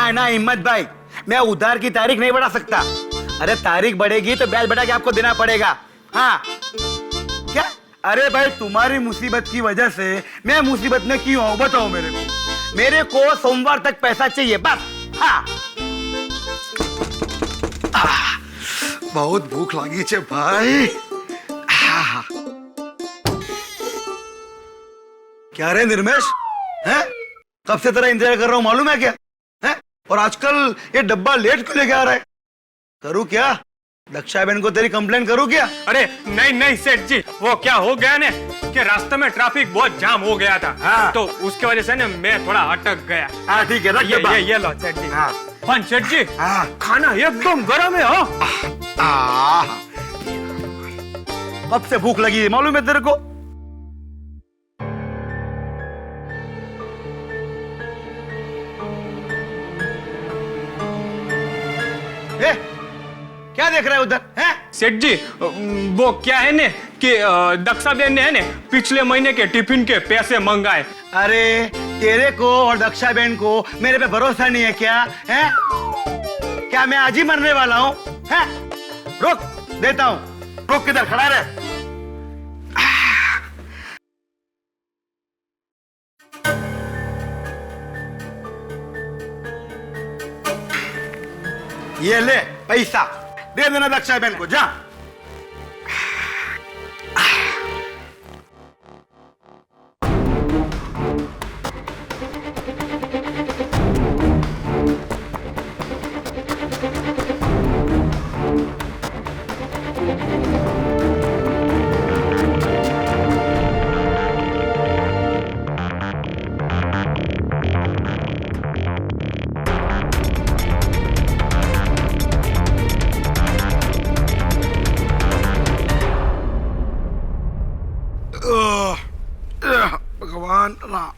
ना ना हिम्मत भाई, मैं उधार की तारीख नहीं बढ़ा सकता। अरे तारीख बढ़ेगी तो ब्याज बढ़ा के आपको देना पड़ेगा। हाँ क्या? अरे भाई तुम्हारी मुसीबत की वजह से मैं मुसीबत में क्यों हूं बताओ मेरे को। मेरे को सोमवार तक पैसा चाहिए बस। हाँ बहुत भूख लगी छे भाई। क्या रे निर्मेश, हैं? कब से तेरा इंतजार कर रहा हूं मालूम है क्या? हैं? और आजकल ये डब्बा लेट क्यों लेके आ रहा है? करूं क्या? दक्षा बहन को तेरी कंप्लेन करूं क्या? अरे नहीं नहीं सेठ जी, वो क्या हो गया ने कि रास्ते में ट्रैफिक बहुत जाम हो गया था। हाँ। तो उसके वजह से ना मैं थोड़ा अटक गया। हाँ ठीक है रख डब्बा। ये लो सेठ जी। हाँ। पर सेठ जी, हाँ। खाना एकदम गर्म है हो। कब से भूख लगी है मालूम है तेरे को? ए, क्या देख रहा है उधर? हैं? सेठ जी वो क्या है ने कि दक्षा बेन ने है ने पिछले महीने के टिफिन के पैसे मंगाए। अरे तेरे को और दक्षा बहन को मेरे पे भरोसा नहीं है क्या? हैं? क्या मैं आज ही मरने वाला हूँ? हैं? रुक देता हूँ। रुक किधर खड़ा रहे। ये ले पैसा दे देना दक्षा बहन को। जा। भगवान राम।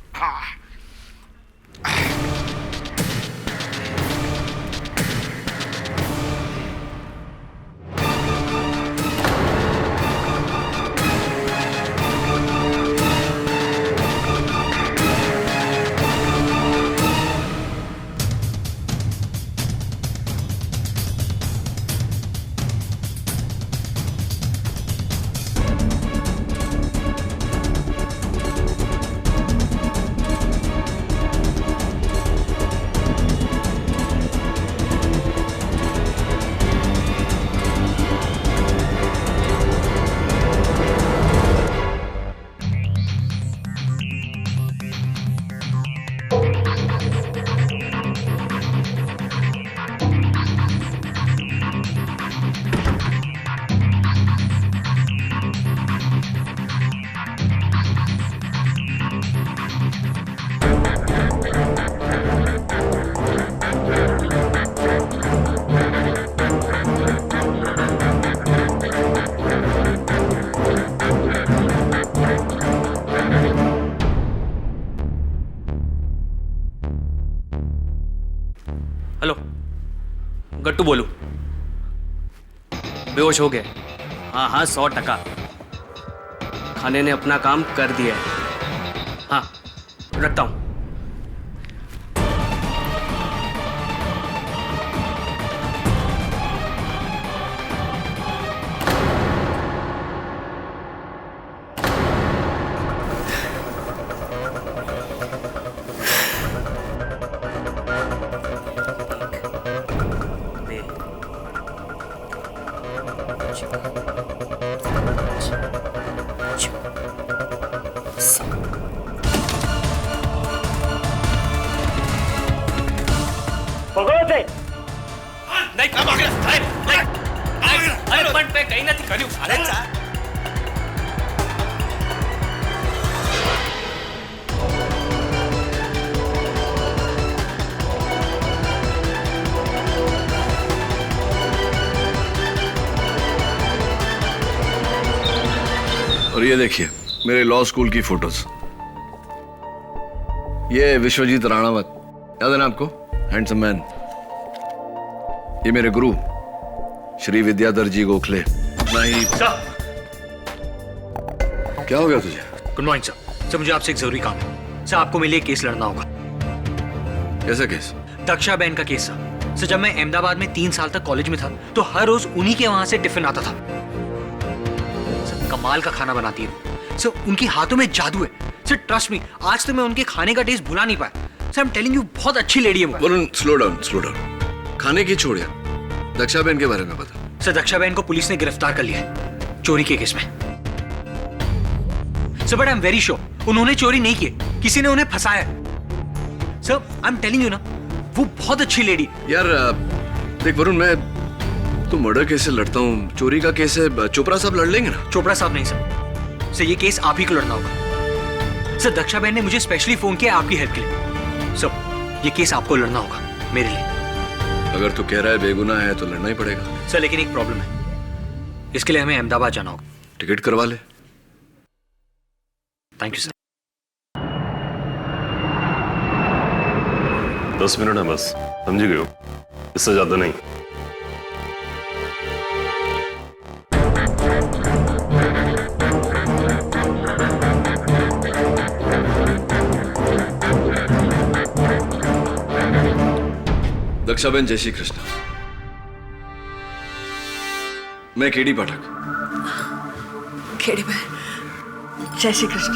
हेलो गट्टू बोलू। बेहोश हो गए? हाँ हाँ 100%। खाने ने अपना काम कर दिया है। हाँ रखता हूँ। नहीं कब आगे अरे पण पे कहीं नहीं કર્યું। अरे चार और ये देखिए मेरे लॉ स्कूल की फोटोज। ये विश्वजीत राणावत, याद है ना आपको? Handsome man. ये मेरे गुरु श्री विद्याधर जी गोखले। नहीं सर। क्या हो गया तुझे? Good morning sir. सर मुझे आपसे एक जरूरी काम है। सर आपको मेरे लिए केस लड़ना होगा। कैसा केस? दक्षा बहन का केस था सर। जब मैं अहमदाबाद में 3 साल तक कॉलेज में था तो हर रोज उन्हीं के वहां से टिफिन आता था सर। कमाल का खाना बनाती है सर, उनके हाथों में जादू है सर। ट्रस्ट मी, आज तो मैं उनके खाने का टेस्ट भुला नहीं पाया sir. I am telling you, बहुत अच्छी लेडी है वो। Varun slow down. खाने की छोड़िए, दक्षा बहन के बारे में बता। सर दक्षा बहन को पुलिस ने गिरफ्तार कर लिया है चोरी के केस में sir. But I am very sure उन्होंने चोरी नहीं की, किसी ने उन्हें फंसाया sir. I am telling you ना, वो बहुत अच्छी लेडी। यार देख वरुण, मैं तो मर्डर केस से लड़ता हूँ, चोरी का केस है, चोपड़ा साहब लड़ लेंगे ना? चोपड़ा साहब नहीं सर, ये केस आप ही को लड़ना होगा सर। दक्षा बहन ने मुझे स्पेशली फोन किया आपकी हेल्प के लिए सर। ये केस आपको लड़ना होगा मेरे लिए। अगर तू कह रहा है बेगुनाह है तो लड़ना ही पड़ेगा सर। लेकिन एक प्रॉब्लम है, इसके लिए हमें अहमदाबाद जाना होगा। टिकट करवा ले। Thank you sir. 10 मिनट है बस, समझ गए हो? इससे ज्यादा नहीं। दक्षाबेन, जय श्री कृष्ण। मैं केडी पाठक। खेड़ी बहन, जय श्री कृष्ण।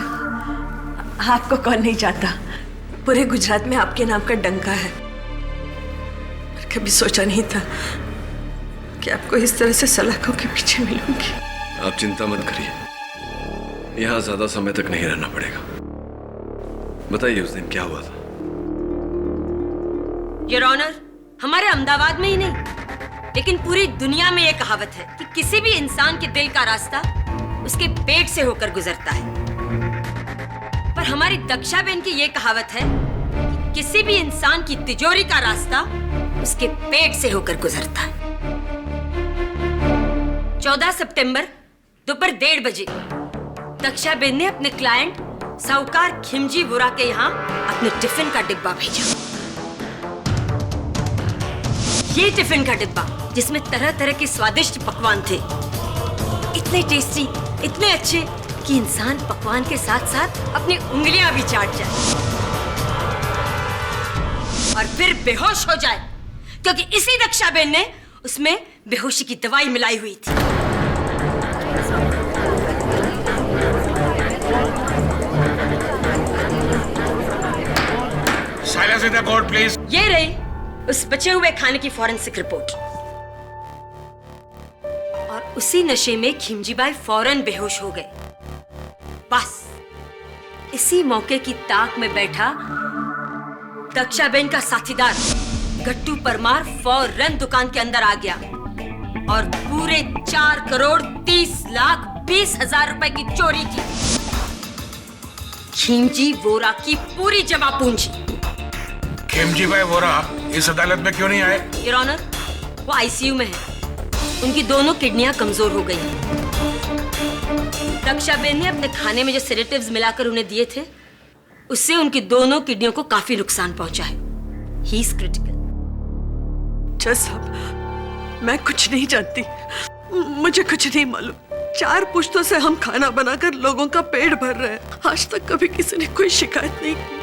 आपको कौन नहीं जानता, पूरे गुजरात में आपके नाम का डंका है। पर कभी सोचा नहीं था कि आपको इस तरह से सलाखों के पीछे मिलूंगी। आप चिंता मत करिए, यहां ज्यादा समय तक नहीं रहना पड़ेगा। बताइए उस दिन क्या हुआ था? योर ऑनर, हमारे अहमदाबाद में ही नहीं लेकिन पूरी दुनिया में यह कहावत है कि किसी भी इंसान के दिल का रास्ता उसके पेट से होकर गुजरता है। पर हमारी दक्षा बहन की यह कहावत है कि किसी भी इंसान की तिजोरी का रास्ता उसके पेट से होकर गुजरता है। 14 सितंबर दोपहर 1:30 बजे दक्षा बहन ने अपने क्लाइंट साहूकार खिमजी वोरा के यहाँ अपने टिफिन का डिब्बा भेजा। ये टिफिन का डिब्बा जिसमें तरह तरह के स्वादिष्ट पकवान थे, इतने टेस्टी, इतने अच्छे कि इंसान पकवान के साथ साथ अपनी उंगलियां भी चाट जाए और फिर बेहोश हो जाए, क्योंकि इसी दक्षा बहन ने उसमें बेहोशी की दवाई मिलाई हुई थी। Silence in the court please. ये रही उस बचे हुए खाने की फॉरेंसिक रिपोर्ट। और उसी नशे में खिमजीबाई फौरन बेहोश हो गए। बस इसी मौके की ताक में बैठा दक्षाबेन का साथीदार गट्टू परमार फौरन दुकान के अंदर आ गया और पूरे 4,30,20,000 रुपए की चोरी की। खिमजी वोरा की पूरी जमा पूंजी। खिमजी भाई वोरा इस अदालत में क्यों नहीं आए? योर ऑनर, वो आईसीयू में है। उनकी दोनों किडनियां कमजोर हो गई हैं। दक्षाबेन ने अपने खाने में जो सेडेटिव्स मिलाकर उन्हें दिए थे, उससे उनकी दोनों किडनियों को काफी नुकसान पहुंचा है। He is critical. जज साहब, मैं कुछ नहीं जानती, मुझे कुछ नहीं मालूम। 4 पुश्तों से हम खाना बनाकर लोगों का पेट भर रहे हैं। आज तक कभी किसी ने कोई शिकायत नहीं की।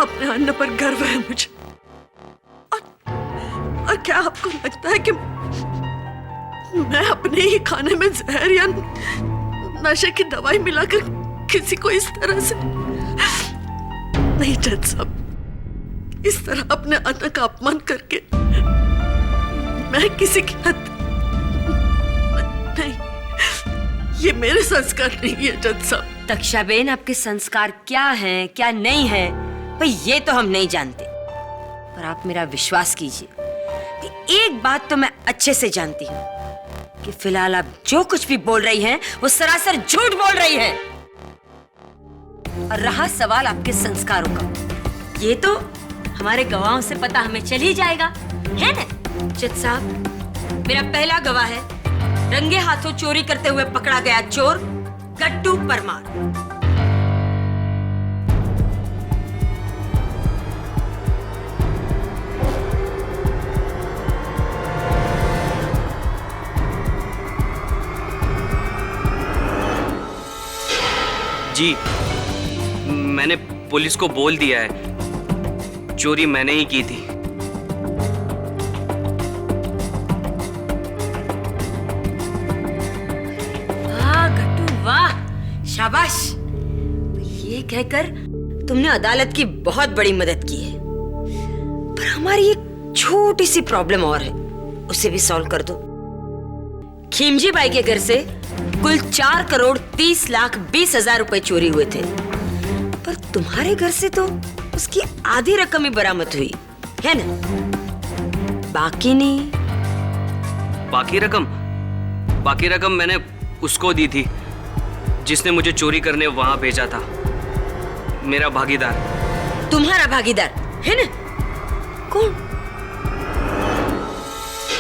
अपने अन्न पर गर्व है मुझे। और क्या आपको लगता है कि मैं अपने ही खाने में जहर या नशे की दवाई मिलाकर किसी को इस तरह से? नहीं जज साहब, इस तरह अपने अन्न का अपमान करके मैं किसी की नहीं, ये मेरे संस्कार नहीं है जज साहब। दक्षाबेन, आपके संस्कार क्या हैं, क्या नहीं है, भाई ये तो हम नहीं जानते। पर आप मेरा विश्वास कीजिए कि एक बात तो मैं अच्छे से जानती हूँ कि फिलहाल आप जो कुछ भी बोल रही हैं, वो सरासर झूठ बोल रही हैं। और रहा सवाल आपके संस्कारों का, ये तो हमारे गवाहों से पता हमें चल ही जाएगा, है ना? जज साहब, मेरा पहला गवाह है रंगे हाथों चोरी करते हुए पकड़ा गया चोर गट्टू परमार। जी, मैंने पुलिस को बोल दिया है, चोरी मैंने ही की थी। रहकर तुमने अदालत की बहुत बड़ी मदद की है, पर हमारी एक छोटी सी प्रॉब्लम और है, उसे भी सॉल्व कर दो। खिमजी बाई के घर से कुल 4,30,20,000 रुपए चोरी हुए थे, पर तुम्हारे घर से तो उसकी आधी रकम ही बरामद हुई है ना? बाकी नहीं। बाकी रकम मैंने उसको दी थी जिसने मुझे चोरी करने वहां भेजा था, मेरा भागीदार। तुम्हारा भागीदार है ना? कौन?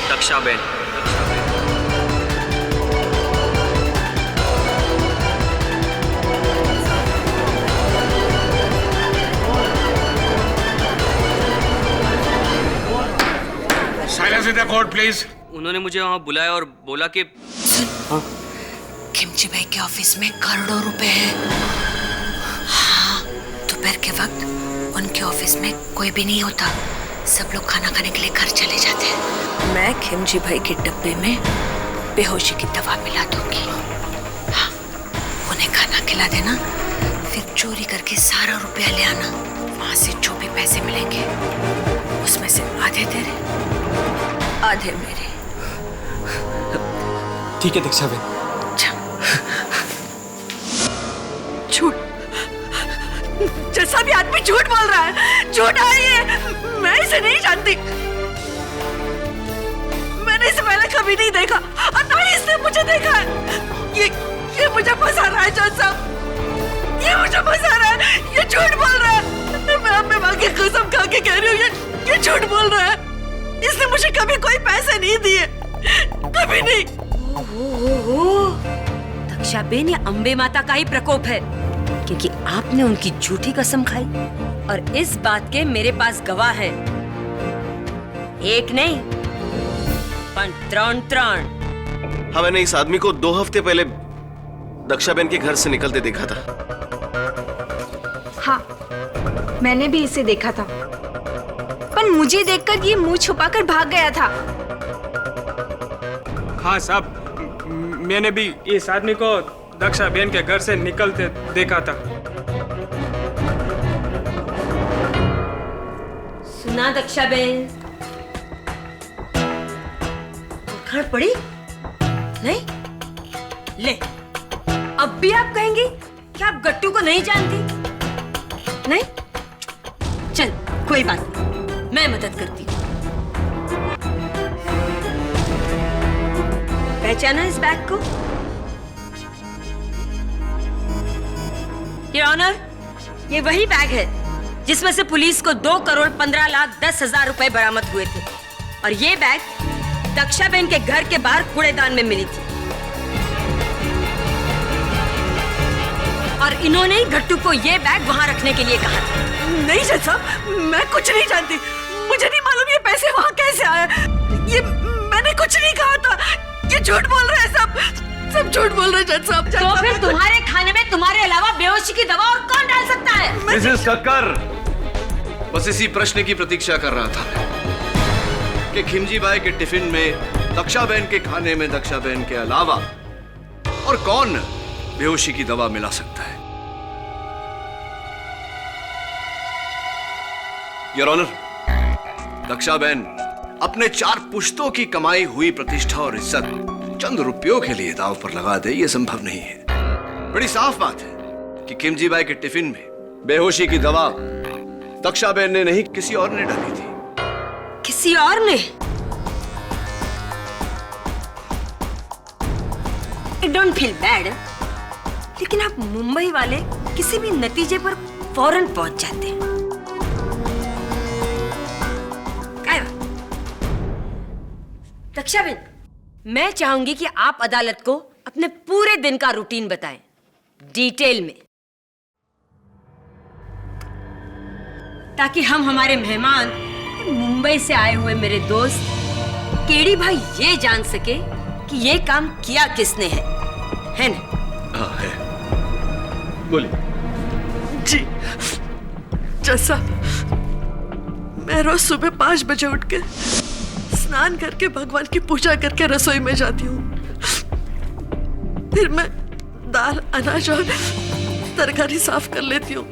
Daksha Ben. Silence in the court please. उन्होंने मुझे वहां बुलाया और बोला कि खिमजी भाई के ऑफिस में करोड़ों रुपए हैं। हाँ, दोपहर के वक्त उनके ऑफिस में कोई भी नहीं होता, सब लोग खाना खाने के लिए घर चले जाते हैं। मैं खिमजी भाई के डब्बे में बेहोशी की दवा मिला दूंगी। हाँ, उन्हें खाना खिला देना, फिर चोरी करके सारा रुपया ले आना। वहां से जो भी पैसे मिलेंगे उसमें से आधे तेरे, आधे मेरे। ठीक है दक्षा बेन। झूठ, जैसा भी आदमी झूठ बोल रहा है, झूठ है ये। मैं इसे नहीं जानती, मैंने इसे पहले कभी नहीं देखा और ना ही इसने मुझे देखा है। ये मुझे फंसा रहा है जज साहब, ये मुझे फंसा रहा है, ये झूठ बोल रहा है। मैं अपने माँ की कसम खा के कह रही हूँ, ये झूठ बोल रहा है। इसने मुझे कभी कोई पैसे नहीं दिए, कभी नहीं। दक्षा बेन, ये अंबे माता का ही प्रकोप है, क्योंकि आपने उनकी झूठी कसम खाई और इस बात के मेरे पास गवाह हैं। एक नहीं पर त्रण। हाँ, मैंने इस आदमी को 2 हफ्ते पहले दक्षाबेन के घर से निकलते देखा था। हाँ, मैंने भी इसे देखा था, पर मुझे देखकर ये मुंह छुपाकर भाग गया था। हाँ साहब, मैंने भी इस आदमी को दक्षा बेन के घर से निकलते देखा था। सुना दक्षा बेन, खड़ पड़ी नहीं? ले, अब भी आप कहेंगी कि आप गट्टू को नहीं जानती? नहीं? चल, कोई बात नहीं, मैं मदद करती हूँ। पहचाना इस बैग को? योर ऑनर, ये वही बैग है जिसमें से पुलिस को 2,15,10,000 रुपए बरामद हुए थे, और ये बैग दक्षाबेन के घर के बाहर कूड़ेदान में मिली थी, और इन्होंने ही गट्टू को ये बैग वहां रखने के लिए कहा था। नहीं जज साहब, मैं कुछ नहीं जानती, मुझे नहीं मालूम ये पैसे वहां कैसे आए। ये मैंने कुछ नहीं कहा था, ये झूठ बोल रहे हैं, सब झूठ बोल रहे हैं जज साहब। तो फिर तुम्हारे खाने में तुम्हारे अलावा बेहोशी की दवा और कौन डाल सकता है? मिसेस कक्कर, बस इसी प्रश्न की प्रतीक्षा कर रहा था कि खिमजी बाई के टिफिन में दक्षाबेन के खाने में दक्षाबेन के अलावा और कौन बेहोशी की दवा मिला सकता है। योर ऑनर, दक्षाबेन अपने 4 पुश्तों की कमाई हुई प्रतिष्ठा और इज्जत चंद रुपयों के लिए दांव पर लगा दे, यह संभव नहीं है। बड़ी साफ बात है कि खिमजी बाई के टिफिन में बेहोशी की दवा दक्षाबेन ने नहीं, किसी और ने डाली थी। किसी और ने? I don't feel bad, लेकिन आप मुंबई वाले किसी भी नतीजे पर फौरन पहुंच जाते हैं। दक्षाबेन, मैं चाहूंगी कि आप अदालत को अपने पूरे दिन का रूटीन बताएं, डिटेल में, ताकि हम हमारे मेहमान, मुंबई से आए हुए मेरे दोस्त केडी भाई ये जान सके कि ये काम किया किसने है ना? हाँ है। बोलिए। जी जैसा, मैं रोज सुबह 5 बजे उठ के स्नान करके भगवान की पूजा करके रसोई में जाती हूँ। फिर मैं दाल, अनाज और तरकारी साफ कर लेती हूँ,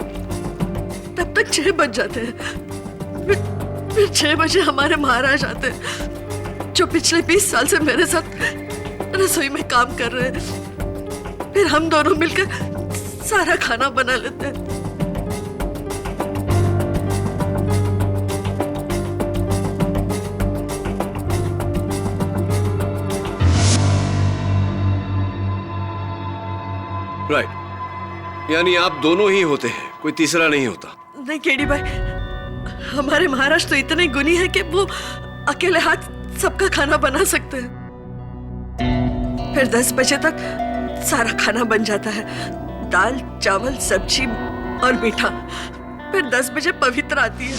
तब तक 6 बज जाते हैं। फिर 6 बजे हमारे महाराज आते हैं, जो पिछले 20 साल से मेरे साथ रसोई में काम कर रहे हैं। फिर हम दोनों मिलकर सारा खाना बना लेते हैं। राइट, यानी आप दोनों ही होते हैं, कोई तीसरा नहीं होता। नहीं केडी भाई, हमारे महाराज तो इतने गुणी है कि वो अकेले हाथ सबका खाना बना सकते हैं। फिर 10 बजे तक सारा खाना बन जाता है, दाल, चावल, सब्जी और मीठा। फिर 10 बजे पवित्र आती है।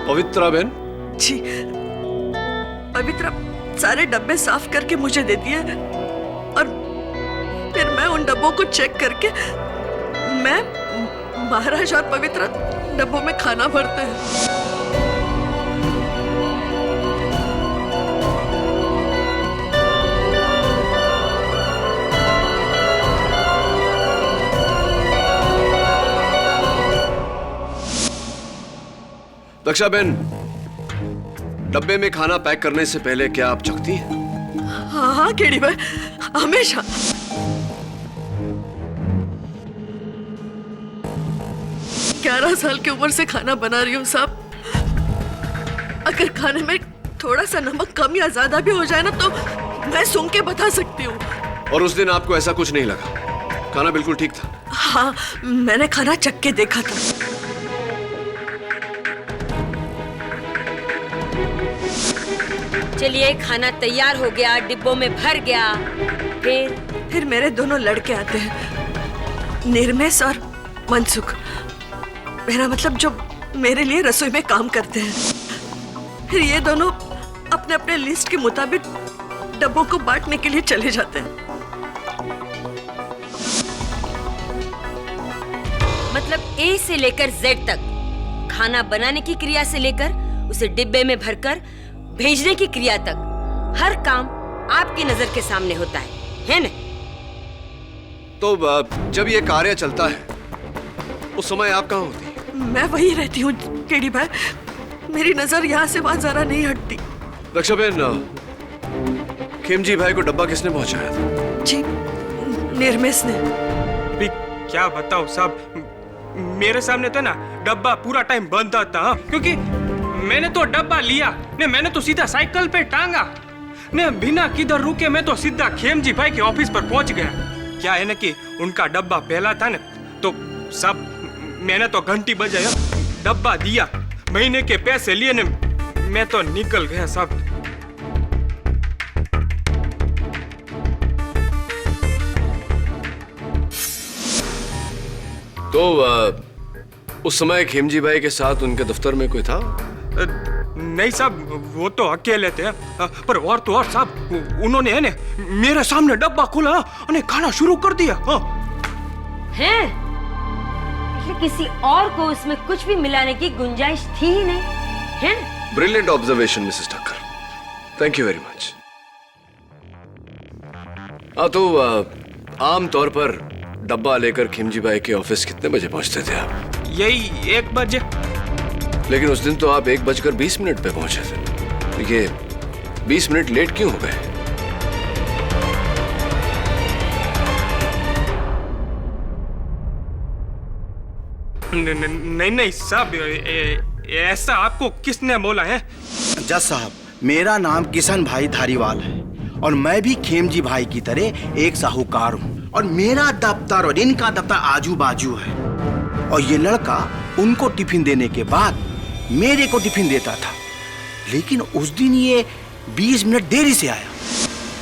पवित्रा बहन? जी, पवित्रा सारे डब्बे साफ करके मुझे देती है और फिर मैं उन डब्बों को चेक करके मैं, महाराज और पवित्रा डब्बों में खाना भरते हैं। दक्षा बहन, डब्बे में खाना पैक करने से पहले क्या आप चखती हैं? हाँ हाँ केडी भाई, हमेशा। ग्यारह साल की उम्र से खाना बना रही हूँ साहब। अगर खाने में थोड़ा सा नमक कम या ज्यादा भी हो जाए ना तो मैं सूंघ के बता सकती हूँ। और उस दिन आपको ऐसा कुछ नहीं लगा? खाना बिल्कुल ठीक था? हाँ, मैंने खाना चख के देखा था। चलिए, खाना तैयार हो गया, डिब्बों में भर गया। फिर मेरे दोनों लड़के आते हैं, निर्मेश और मनसुख। मेरा मतलब जो मेरे लिए रसोई में काम करते हैं। फिर ये दोनों अपने अपने लिस्ट के मुताबिक डब्बों को बांटने के लिए चले जाते हैं। मतलब ए से लेकर जेड तक, खाना बनाने की क्रिया से लेकर उसे डिब्बे में भरकर भेजने की क्रिया तक, हर काम आपकी नजर के सामने होता है ना? तो जब ये कार्य चलता है उस समय आप कहाँ होती हैं? मैं वही रहती हूँ केडी भाई, मेरी नजर यहाँ से वहां जरा नहीं हटती। दक्षा बहन, खेमजी भाई को डब्बा किसने पहुंचाया था? जी, निर्मेश ने। अभी क्या बताओ साहब, मेरे सामने तो ना डब्बा पूरा टाइम बंद था, क्योंकि मैंने तो डब्बा लिया ने, मैंने तो सीधा साइकिल पे टांगा ने, बिना किधर रुके मैं तो सीधा खेमजी भाई के ऑफिस पर पहुंच गया। क्या है ना कि उनका डब्बा पहला था ना, तो सब मैंने तो घंटी बजाया, डब्बा दिया, महीने के पैसे लिए ने, मैं तो निकल गया सब। तो उस समय खेमजी भाई के साथ उनके दफ्तर में कोई था? नहीं साहब, वो तो अकेले थे, पर और तो और साहब, उन्होंने है ने मेरे सामने डब्बा खोला और खाना शुरू कर दिया। हैं? किसी और को उसमें कुछ भी मिलाने की गुंजाइश थी ही नहीं, है ना? Brilliant observation Mrs Thakkar, thank you very much. तो आम तौर पर डब्बा लेकर खेमजी भाई के ऑफिस कितने बजे पहुंचते थे आप? यही 1 बजे। लेकिन उस दिन तो आप 1:20 पे पहुंचे थे, ये 20 मिनट लेट क्यों हो गए? नहीं साहब, ऐसा आपको किसने बोला है? जज साहब, मेरा नाम किशन भाई धारीवाल है और मैं भी खेमजी भाई की तरह एक साहूकार हूँ, और मेरा दफ्तर और इनका दफ्तर आजू बाजू है। और ये लड़का उनको टिफिन देने के बाद मेरे को टिफिन देता था, लेकिन उस दिन ये 20 मिनट देरी से आया।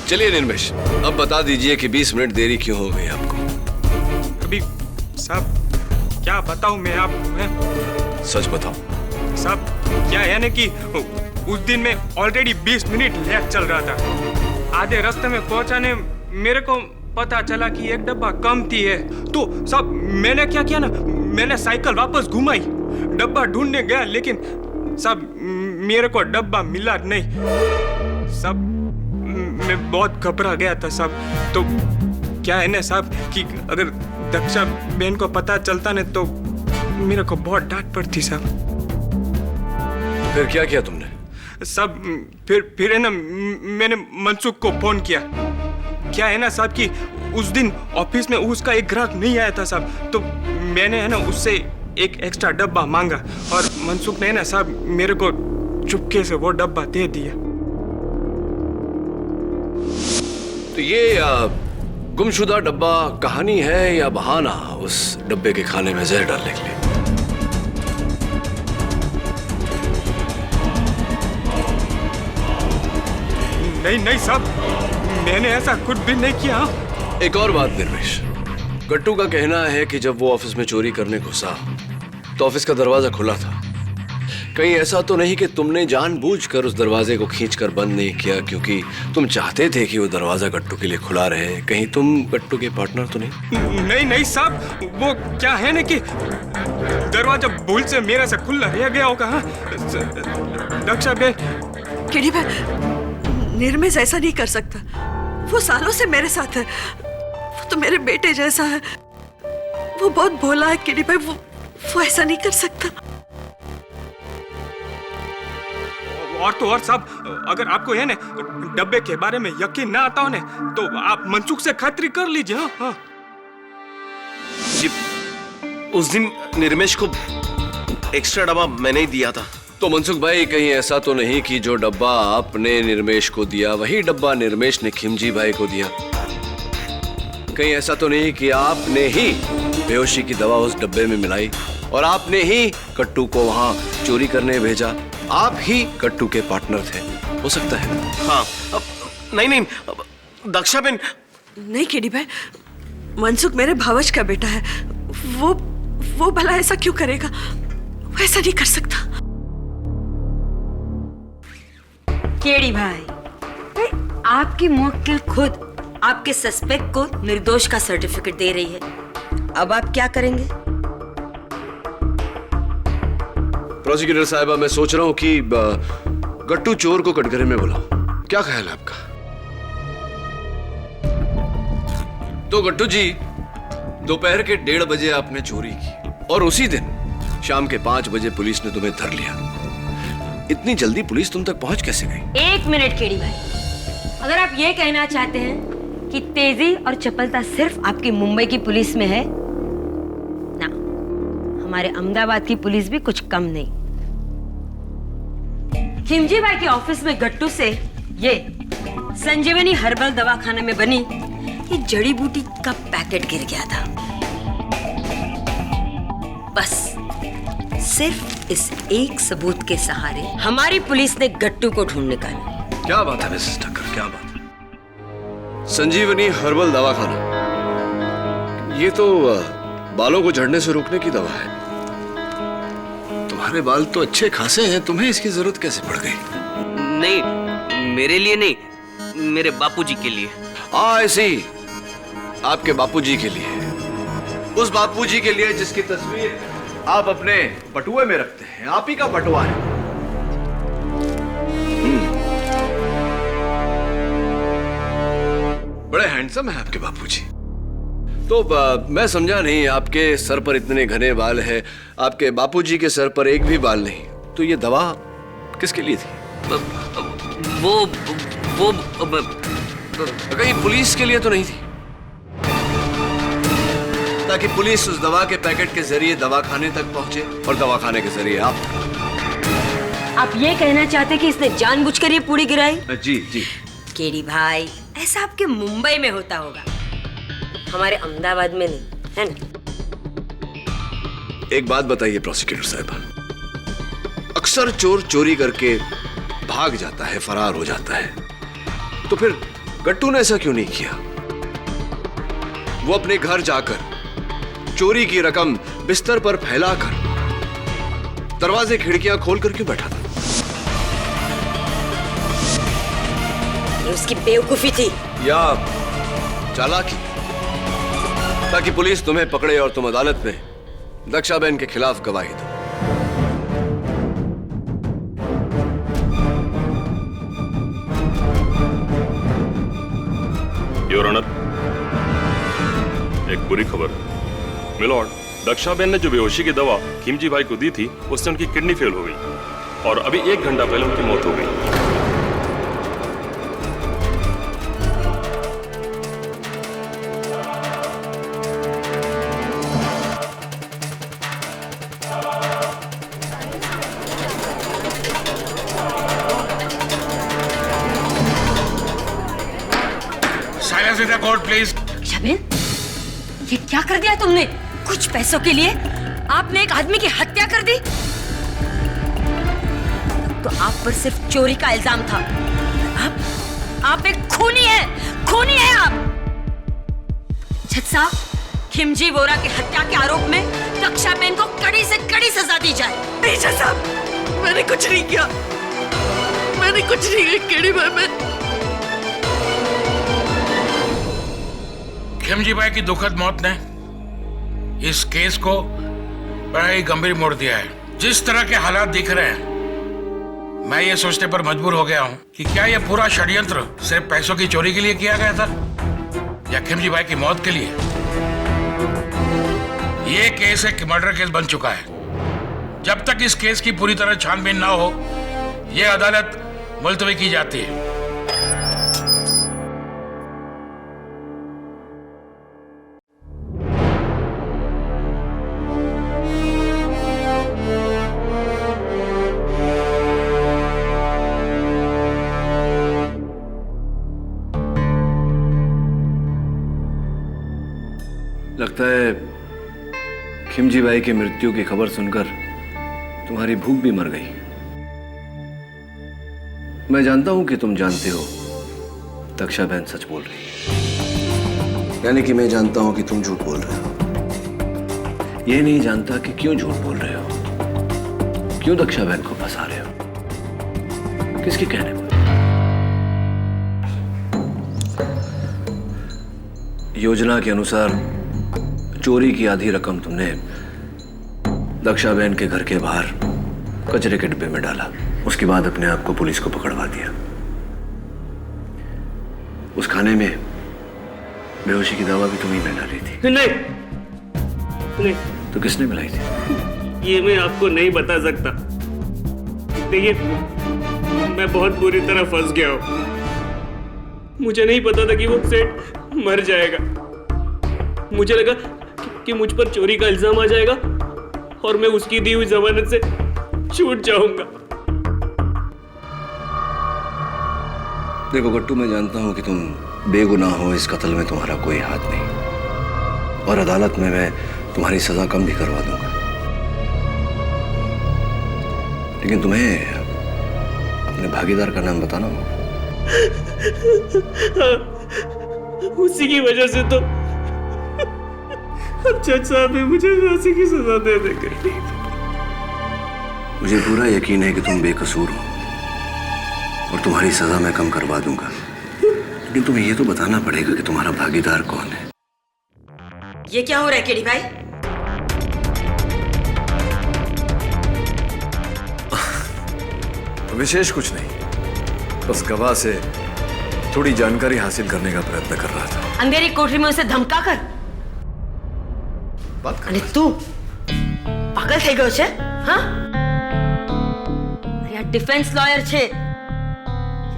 चलिए निर्मेश, अब बता दीजिए कि 20 मिनट देरी क्यों हो गई आपको? अभी साहब क्या बताऊं मैं आपको? सच बताओ साहब। क्या है ना कि उस दिन में ऑलरेडी 20 मिनट लेट चल रहा था। आधे रास्ते में पहुंचाने मेरे को पता चला कि एक डब्बा कम थी है, तो सब मैंने क्या किया ना, मैंने साइकिल वापस घुमाई, डब्बा ढूंढने गया, लेकिन सब मेरे को डब्बा मिला नहीं। सब मैं बहुत घबरा गया था साहब। तो क्या है ना साहब कि अगर दक्षा बहन को पता चलता ना तो मेरे को बहुत डांट पड़ती साहब। फिर क्या किया तुमने? साहब फिर है ना मैंने मनसुख को फोन किया। क्या है ना साहब कि उस दिन ऑफिस में उसका एक ग्राहक नहीं आया था साहब, तो मैंने है ना उससे एक एक्स्ट्रा डब्बा मांगा और मनसुख ने ना साहब मेरे को चुपके से वो डब्बा दे दिया। तो ये गुमशुदा डब्बा कहानी है या बहाना उस डब्बे के खाने में जहर डालने के लिए? नहीं साहब, मैंने ऐसा कुछ भी नहीं किया। एक और बात निर्मेश, गट्टू का कहना है कि जब वो ऑफिस में चोरी करने घुसा तो ऑफिस का दरवाजा खुला था। कहीं ऐसा तो नहीं कि तुमने जानबूझकर उस दरवाजे को खींचकर बंद नहीं किया क्योंकि तुम चाहते थे कि वो दरवाजा गट्टू के लिए खुला रहे? कहीं तुम गट्टू के पार्टनर तो नहीं? नहीं साहब, वो क्या है ना कि दरवाजा भूल से मेरे से खुला रह गया होगा। दक्षा बहन, केडी भाई, निर्मेश ऐसा नहीं कर सकता। वो सालों से मेरे साथ है, वो तो मेरे बेटे जैसा है। वो बहुत भोला है केडी भाई, वो ऐसा नहीं कर सकता। और तो और साहब, अगर आपको है ना डब्बे के बारे में यकीन ना आता हो ना तो आप मनसुख से खातिरी कर लीजिए। हाँ जी, उस दिन निर्मेश को एक्स्ट्रा डब्बा मैंने ही दिया था। तो मनसुख भाई, कहीं ऐसा तो नहीं कि जो डब्बा आपने निर्मेश को दिया वही डब्बा निर्मेश ने खिमजी भाई को दिया? कहीं ऐसा तो नहीं कि आपने ही बेहोशी की दवा उस डब्बे में मिलाई और आपने ही कट्टू को वहां चोरी करने भेजा? आप ही कट्टू के पार्टनर थे, हो सकता है? हाँ, नहीं, दक्षा बहन। नहीं केडी भाई, मनसुख मेरे भावज का बेटा है। वो भला ऐसा क्यों करेगा? वो ऐसा नहीं कर सकता। केडी भाई, आपकी मुवक्किल खुद आपके सस्पेक्ट को निर्दोष का सर्टिफिकेट दे रही है। अब आप क्या करेंगे? प्रोसिक्यूटर साहिबा, मैं सोच रहा हूं कि गट्टू चोर को कटघरे में बुलाओ। क्या ख्याल है आपका? तो गट्टू जी, दोपहर के 1:30 बजे आपने चोरी की और उसी दिन शाम के 5 बजे पुलिस ने तुम्हें धर लिया। इतनी जल्दी पुलिस तुम तक पहुंच कैसे गई? एक मिनट केडी भाई, अगर आप ये कहना चाहते हैं कि तेजी और चपलता सिर्फ आपकी मुंबई की पुलिस में है ना, हमारे अहमदाबाद की पुलिस भी कुछ कम नहीं। खिमजी भाई के ऑफिस में गट्टू से ये संजीवनी हर्बल दवाखाने में बनी ये जड़ी बूटी का पैकेट गिर गया था। बस सिर्फ इस एक सबूत के सहारे हमारी पुलिस ने गट्टू को ढूंढ निकाला। क्या बात है मिसेस ठक्कर, क्या बात है? संजीवनी हर्बल दवाखाना, ये तो बालों को झड़ने से रोकने की दवा है। तुम्हारे बाल तो अच्छे खासे हैं, तुम्हें इसकी जरूरत कैसे पड़ गई? नहीं, मेरे लिए नहीं, मेरे बापूजी के लिए। ऐसे ही आपके बापूजी के लिए, उस बापूजी के लिए जिसकी तस्वीर आप अपने बटुए में रखते हैं। आप ही का बटुआ है। बड़े हैंडसम है आपके बापूजी। तो मैं समझा नहीं, आपके सर पर इतने घने बाल हैं, आपके बापूजी के सर पर एक भी बाल नहीं, तो ये दवा किसके लिए थी? वो कहीं पुलिस के लिए तो नहीं थी? ताकि पुलिस उस दवा के पैकेट के जरिए दवाखाने तक पहुंचे और दवाखाने के जरिए आप ये कहना चाहते कि इसने जानबूझकर ये पूरी गिराई? जी जी। केडी भाई, ऐसा आपके मुंबई में होता होगा, हमारे अहमदाबाद में नहीं, है ना? एक बात बताइए प्रोसिक्यूटर साहब, अक्सर चोर चोरी करके भाग जाता है, फरार हो जाता है, तो फिर गट्टू ने ऐसा क्यों नहीं किया? वो अपने घर जाकर चोरी की रकम बिस्तर पर फैलाकर दरवाजे खिड़कियां खोलकर क्यों बैठा था? ये उसकी बेवकूफी थी या चालाकी, ताकि पुलिस तुम्हें पकड़े और तुम अदालत में दक्षा बहन के खिलाफ गवाही दो। एक बुरी खबर है मिलॉर्ड, दक्षाबेन ने जो बेहोशी की दवा खिमजी भाई को दी थी उससे उनकी किडनी फेल हो गई और अभी 1 घंटा पहले उनकी मौत हो गई। Silence in the court please. Dakshaben, ये क्या कर दिया तुमने? कुछ पैसों के लिए आपने एक आदमी की हत्या कर दी। तो आप पर सिर्फ चोरी का इल्जाम था। आप एक खूनी है आप। जज साहब, खिमजी वोरा की हत्या के आरोप में दक्षाबेन को कड़ी से कड़ी सजा दी जाए। नहीं जज साहब, मैंने कुछ नहीं किया, मैंने कुछ नहीं किया केडी भाई। मैं खिमजी भाई की दुखद मौत ने इस केस को बड़ा ही गंभीर मोड़ दिया है। जिस तरह के हालात दिख रहे हैं, मैं ये सोचने पर मजबूर हो गया हूं कि क्या यह पूरा षड्यंत्र सिर्फ पैसों की चोरी के लिए किया गया था या खिमजी भाई की मौत के लिए। यह केस एक मर्डर केस बन चुका है। जब तक इस केस की पूरी तरह छानबीन ना हो, यह अदालत मुलतवी की जाती है। लगता है खिमजी भाई की मृत्यु की खबर सुनकर तुम्हारी भूख भी मर गई। मैं जानता हूं कि तुम जानते हो दक्षाबेन सच बोल रही है, यानी कि मैं जानता हूं कि तुम झूठ बोल रहे हो। ये नहीं जानता कि क्यों झूठ बोल रहे हो, क्यों दक्षाबेन को फंसा रहे हो, किसके कहने पर। योजना के अनुसार चोरी की आधी रकम तुमने दक्षाबेन के घर के बाहर कचरे के डिब्बे में डाला। उसके बाद अपने आप को पुलिस को पकड़वा दिया। उस खाने में बेहोशी की दवा भी तुम्ही ने डाली थी। नहीं, तो किसने मिलाई थी? ये मैं आपको नहीं बता सकता। देखिए, मैं बहुत बुरी तरह फंस गया हूं। मुझे नहीं पता था कि वो सेठ मर जाएगा। मुझे लगा कि मुझ पर चोरी का इल्जाम आ जाएगा और मैं उसकी दी हुई जमानत से छूट जाऊंगा। देखो गट्टू, मैं जानता हूं कि तुम बेगुनाह हो, इस कत्ल में तुम्हारा कोई हाथ नहीं, और अदालत में मैं तुम्हारी सजा कम भी करवा दूंगा। लेकिन तुम्हें अपने भागीदार का नाम बताना होगा। उसी की वजह से तो अब जज साहब ने मुझे फांसी की सजा दे देंगे। मुझे पूरा यकीन है कि तुम बेकसूर हो और तुम्हारी सजा मैं कम करवा दूंगा। लेकिन तुम्हें ये तो बताना पड़ेगा कि तुम्हारा भागीदार कौन है। ये क्या हो रहा है केडी भाई? विशेष कुछ नहीं, बस गवाह से थोड़ी जानकारी हासिल करने का प्रयत्न कर रहा था। अंधेरी कोठरी में उसे धमका कर बात कर। અને તું પાગલ થઈ ગયો છે? હા? આ डिफेंस लॉयर છે।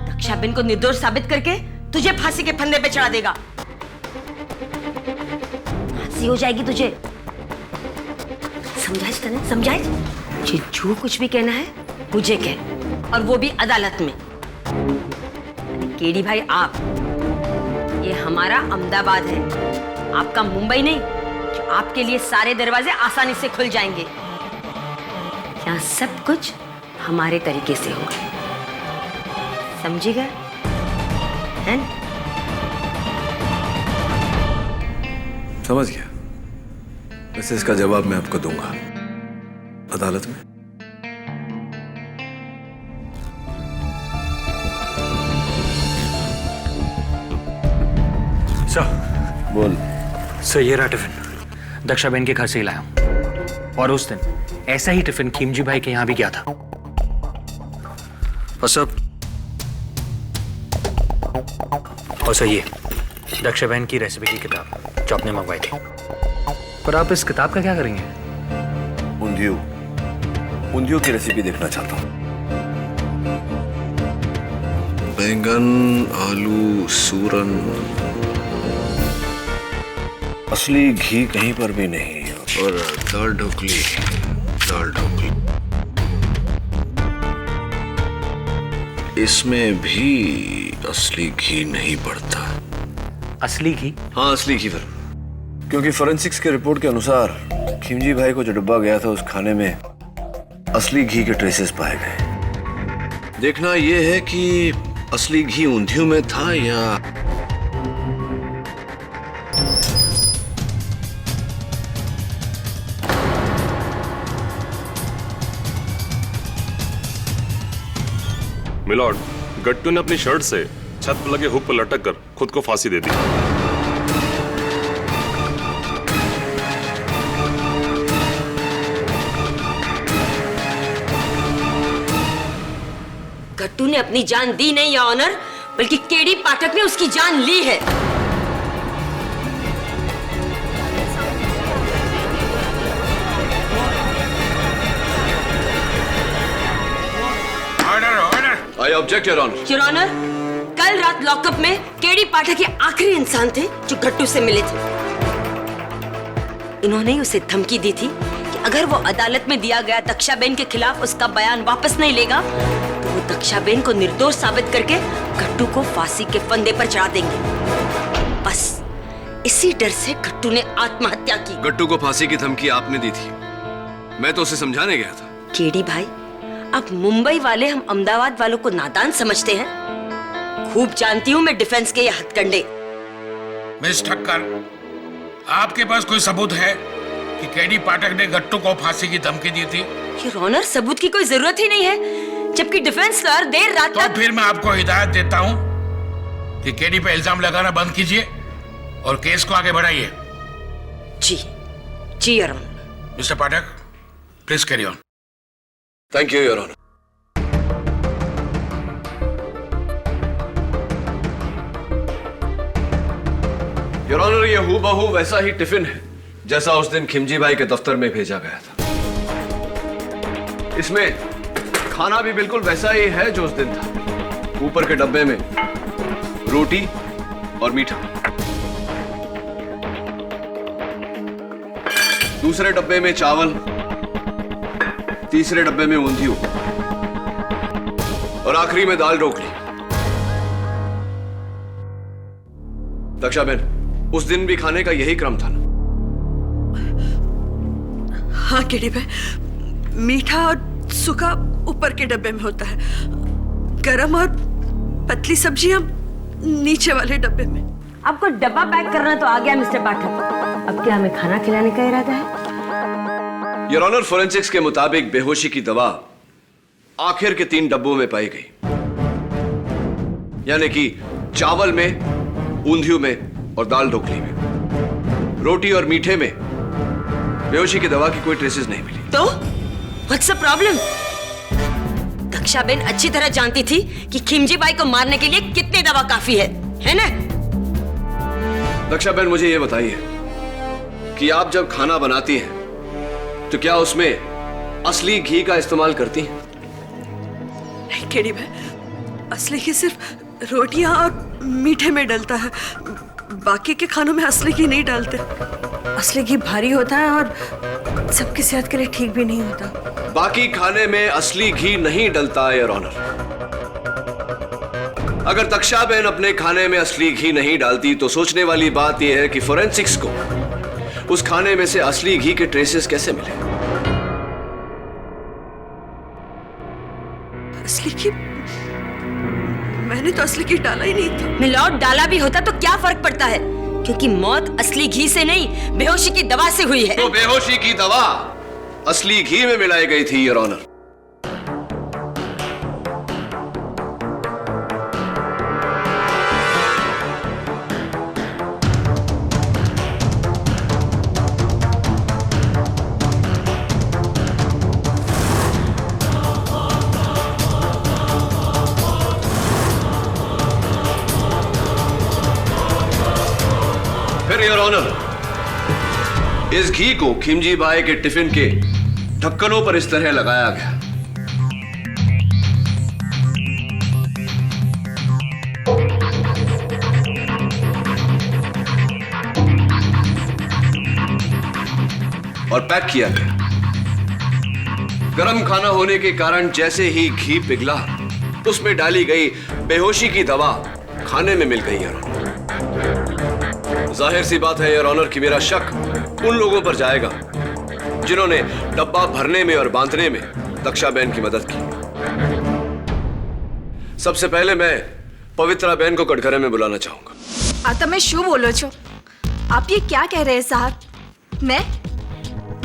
दक्षाबेन को निर्दोष साबित करके तुझे फांसी के फंदे पे चढ़ा देगा। फांसी हो जाएगी तुझे। समझाइज तने? समझाइज? मुझे जो कुछ भी कहना है मुझे कह, और वो भी अदालत में। केडी भाई, आप, ये हमारा अहमदाबाद है, आपका मुंबई नहीं, जो आपके लिए सारे दरवाजे आसानी से खुल जाएंगे। यहाँ सब कुछ हमारे तरीके से होगा, समझिएगा? है ना? समझ गया। वैसे इसका जवाब मैं आपको दूंगा अदालत में। सर, बोल। सर, ये रहा टिफिन, दक्षाबेन के घर से ही लाया हूं। और उस दिन ऐसा ही टिफिन खिमजी भाई के यहां भी गया था। और सब, और सर ये दक्षाबेन की रेसिपी की किताब। जो आपने मंगवाई थी। पर आप इस किताब का क्या करेंगे? ऊंधियों की रेसिपी देखना चाहता हूँ। बैंगन, आलू, सूरन, असली घी कहीं पर भी नहीं, और दाल ढोकली। इसमें भी असली घी नहीं पड़ता। असली घी? हाँ, असली घी पर, क्योंकि फोरेंसिक्स के रिपोर्ट के अनुसार खिमजी भाई को जो डब्बा गया था उस खाने में असली घी के ट्रेसेस पाए गए। देखना यह है कि असली घी ऊंधियों में था या मिलॉर्ड, गट्टू ने अपनी शर्ट से छत पर लगे हुक पर लटक कर खुद को फांसी दे दी। गट्टू ने अपनी जान दी नहीं या ऑनर, बल्कि केडी पाठक ने उसकी जान ली है। I object your honour. Your honour, कल रात लॉकअप में केडी पाठक ये आखिरी इंसान थे जो गट्टू से मिले थे। इन्होंने उसे धमकी दी थी कि अगर वो अदालत में दिया गया दक्षाबेन के खिलाफ उसका बयान वापस नहीं लेगा तो वो दक्षाबेन को निर्दोष साबित करके गट्टू को फांसी के फंदे पर चढ़ा देंगे। बस इसी डर से गट्टू ने आत्महत्या की। गट्टू को फांसी की धमकी आपने दी थी, मैं तो उसे समझाने गया था। केडी भाई, अब मुंबई वाले हम अहमदाबाद वालों को नादान समझते हैं। खूब जानती हूँ मैं डिफेंस के ये हथकंडे। मिस ठक्कर, आपके पास कोई सबूत है कि केडी पाठक ने गट्टू को फांसी की धमकी दी थी? योर ऑनर, सबूत की कोई जरूरत ही नहीं है, जबकि डिफेंस लॉयर देर रात तो फिर मैं आपको हिदायत देता हूँ कि केडी पे इल्जाम लगाना बंद कीजिए और केस को आगे बढ़ाइए। जी your honour. Mister Pathak, please carry on. Thank you your honour. Your honour, ये हूबहू वैसा ही टिफिन है जैसा उस दिन खिमजी भाई के दफ्तर में भेजा गया था। इसमें खाना भी बिल्कुल वैसा ही है जो उस दिन था। ऊपर के डब्बे में रोटी और मीठा, दूसरे डब्बे में चावल, तीसरे डब्बे में ऊंधियों और आखिरी में दाल ढोकली। दक्षाबेन, उस दिन भी खाने का यही क्रम था ना? हाँ केडी भाई, मीठा और सूखा ऊपर के डब्बे में होता है, गरम और पतली सब्जियां नीचे वाले डब्बे में। आपको डब्बा पैक करना तो आ गया मिस्टर पाठक, अब क्या हमें खाना खिलाने का इरादा है? योर ऑनर, फोरेंसिक्स के मुताबिक बेहोशी की दवा आखिर के 3 डब्बों में पाई गई, यानी कि चावल में, ऊंधियों में और दाल ढोकली में। रोटी और मीठे में बेहोशी की दवा की कोई ट्रेसेस नहीं मिली। तो व्हाट्स द प्रॉब्लम? दक्षाबेन अच्छी तरह जानती थी कि खिमजी बाई को मारने के लिए कितनी दवा काफी है ना? दक्षाबेन, मुझे यह बताइए कि आप जब खाना बनाती हैं तो क्या उसमें असली घी का इस्तेमाल करती हैं? नहीं केडी भाई, असली घी सिर्फ रोटियां और मीठे में डलता है, बाकी के खानों में असली घी नहीं डालते। असली घी भारी होता है और सबकी सेहत के लिए ठीक भी नहीं होता। बाकी खाने में असली घी नहीं डलता है योर ऑनर। अगर दक्षाबेन अपने खाने में असली घी नहीं डालती तो सोचने वाली बात यह है कि फोरेंसिक्स को उस खाने में से असली घी के ट्रेसेस कैसे मिले? असली घी? मैंने तो असली घी डाला ही नहीं था। मिलॉर्ड, डाला भी होता तो क्या फर्क पड़ता है, क्योंकि मौत असली घी से नहीं बेहोशी की दवा से हुई है। तो बेहोशी की दवा असली घी में मिलाई गई थी योर ऑनर। फिर मगर योर ऑनर, इस घी को खिमजी बाई के टिफिन के ढक्कनों पर इस तरह लगाया गया। और पैक किया गया। गरम खाना होने के कारण जैसे ही घी पिघला, उसमें डाली गई बेहोशी की दवा खाने में मिल गई। योर ऑनर, जाहिर सी बात है योर ऑनर कि मेरा शक उन लोगों पर जाएगा जिन्होंने डब्बा भरने में और बांधने में दक्षा बहन की मदद की। सबसे पहले मैं पवित्रा बहन को कटघरे में बुलाना चाहूंगा। તમે શું બોલો છો? आप ये क्या कह रहे हैं साहब? मैं